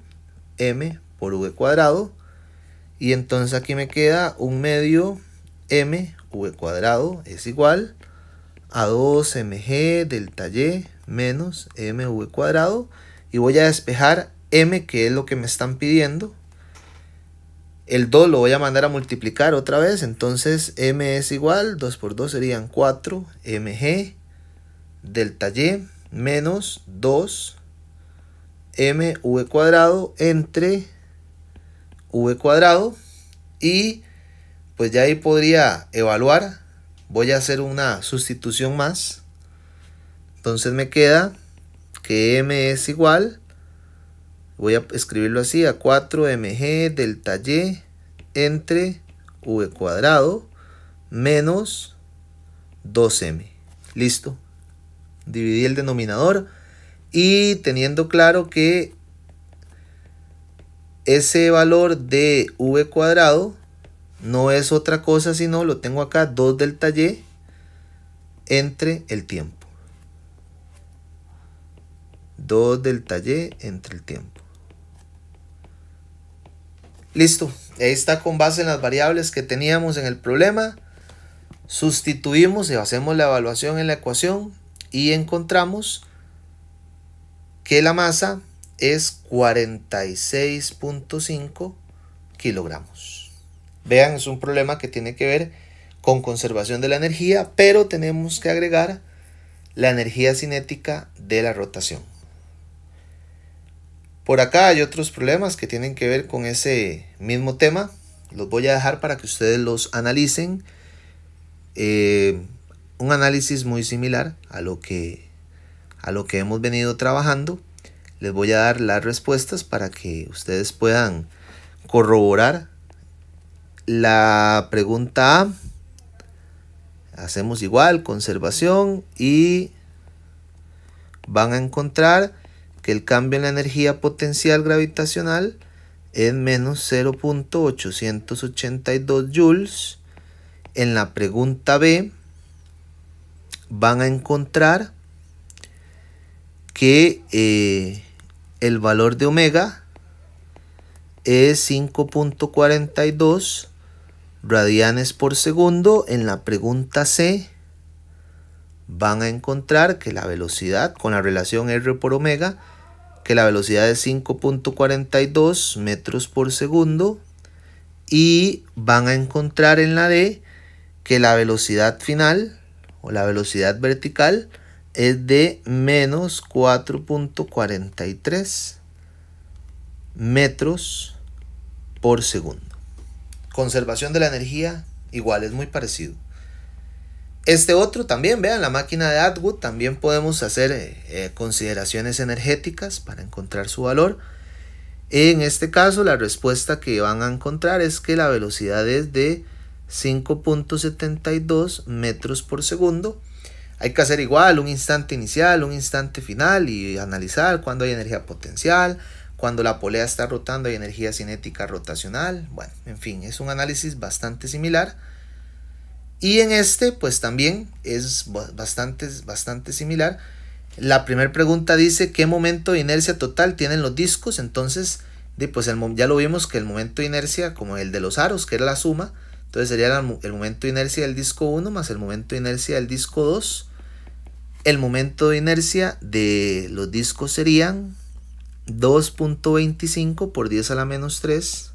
m por v cuadrado. Y entonces aquí me queda un medio m v cuadrado es igual a 2mg delta y menos mv cuadrado, y voy a despejar m, que es lo que me están pidiendo. El 2 lo voy a mandar a multiplicar otra vez, entonces m es igual, 2 por 2 serían 4mg delta y menos 2mv cuadrado entre v cuadrado, y pues ya ahí podría evaluar. Voy a hacer una sustitución más, entonces me queda que m es igual, voy a escribirlo así, a 4mg delta y entre v cuadrado menos 2m. Listo. Dividí el denominador, y teniendo claro que ese valor de v cuadrado no es otra cosa sino, lo tengo acá, 2 delta y entre el tiempo. 2 delta y entre el tiempo. Listo. Ahí está, con base en las variables que teníamos en el problema. Sustituimos y hacemos la evaluación en la ecuación y encontramos que la masa es 46.5 kilogramos. Vean, es un problema que tiene que ver con conservación de la energía, pero tenemos que agregar la energía cinética de la rotación. Por acá hay otros problemas que tienen que ver con ese mismo tema. Los voy a dejar para que ustedes los analicen. Un análisis muy similar a lo que hemos venido trabajando. Les voy a dar las respuestas para que ustedes puedan corroborar. La pregunta A, hacemos igual, conservación, y van a encontrar que el cambio en la energía potencial gravitacional es menos 0.882 joules. En la pregunta B van a encontrar que el valor de omega es 5.42 radianes por segundo. En la pregunta C van a encontrar que la velocidad, con la relación R por omega, que la velocidad es 5.42 metros por segundo. Y van a encontrar en la D que la velocidad final o la velocidad vertical es de menos 4.43 metros por segundo. Conservación de la energía igual, es muy parecido. Este otro también, vean, la máquina de Atwood, también podemos hacer consideraciones energéticas para encontrar su valor. En este caso, la respuesta que van a encontrar es que la velocidad es de 5.72 metros por segundo. Hay que hacer igual un instante inicial, un instante final, y analizar cuándo hay energía potencial, cuando la polea está rotando hay energía cinética rotacional. Bueno, en fin, es un análisis bastante similar. Y en este, pues también es bastante similar. La primera pregunta dice ¿qué momento de inercia total tienen los discos? Entonces, pues ya lo vimos que el momento de inercia, como el de los aros, que era la suma, entonces sería el momento de inercia del disco 1 más el momento de inercia del disco 2. El momento de inercia de los discos serían 2.25 por 10 a la menos 3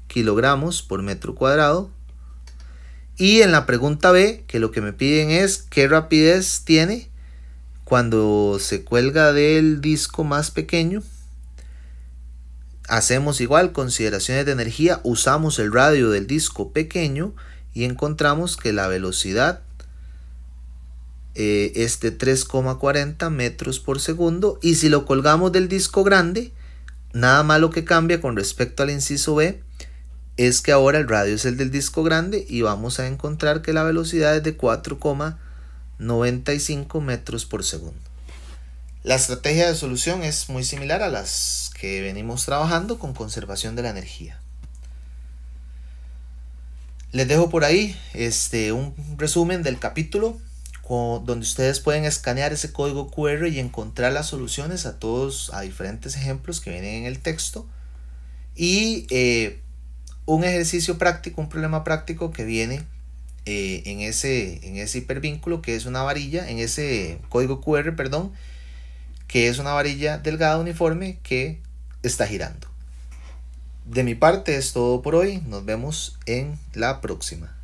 kilogramos por metro cuadrado. Y en la pregunta B, que lo que me piden es qué rapidez tiene cuando se cuelga del disco más pequeño. Hacemos igual consideraciones de energía, usamos el radio del disco pequeño y encontramos que la velocidad es de 3,40 metros por segundo. Y si lo colgamos del disco grande, nada más lo que cambia con respecto al inciso B es que ahora el radio es el del disco grande y vamos a encontrar que la velocidad es de 4,95 metros por segundo. La estrategia de solución es muy similar a las que venimos trabajando con conservación de la energía. Les dejo por ahí un resumen del capítulo donde ustedes pueden escanear ese código QR y encontrar las soluciones a diferentes ejemplos que vienen en el texto. Y un ejercicio práctico, un problema práctico que viene en ese hipervínculo, que es una varilla, en ese código QR, perdón, que es una varilla delgada uniforme que está girando. De mi parte es todo por hoy, nos vemos en la próxima.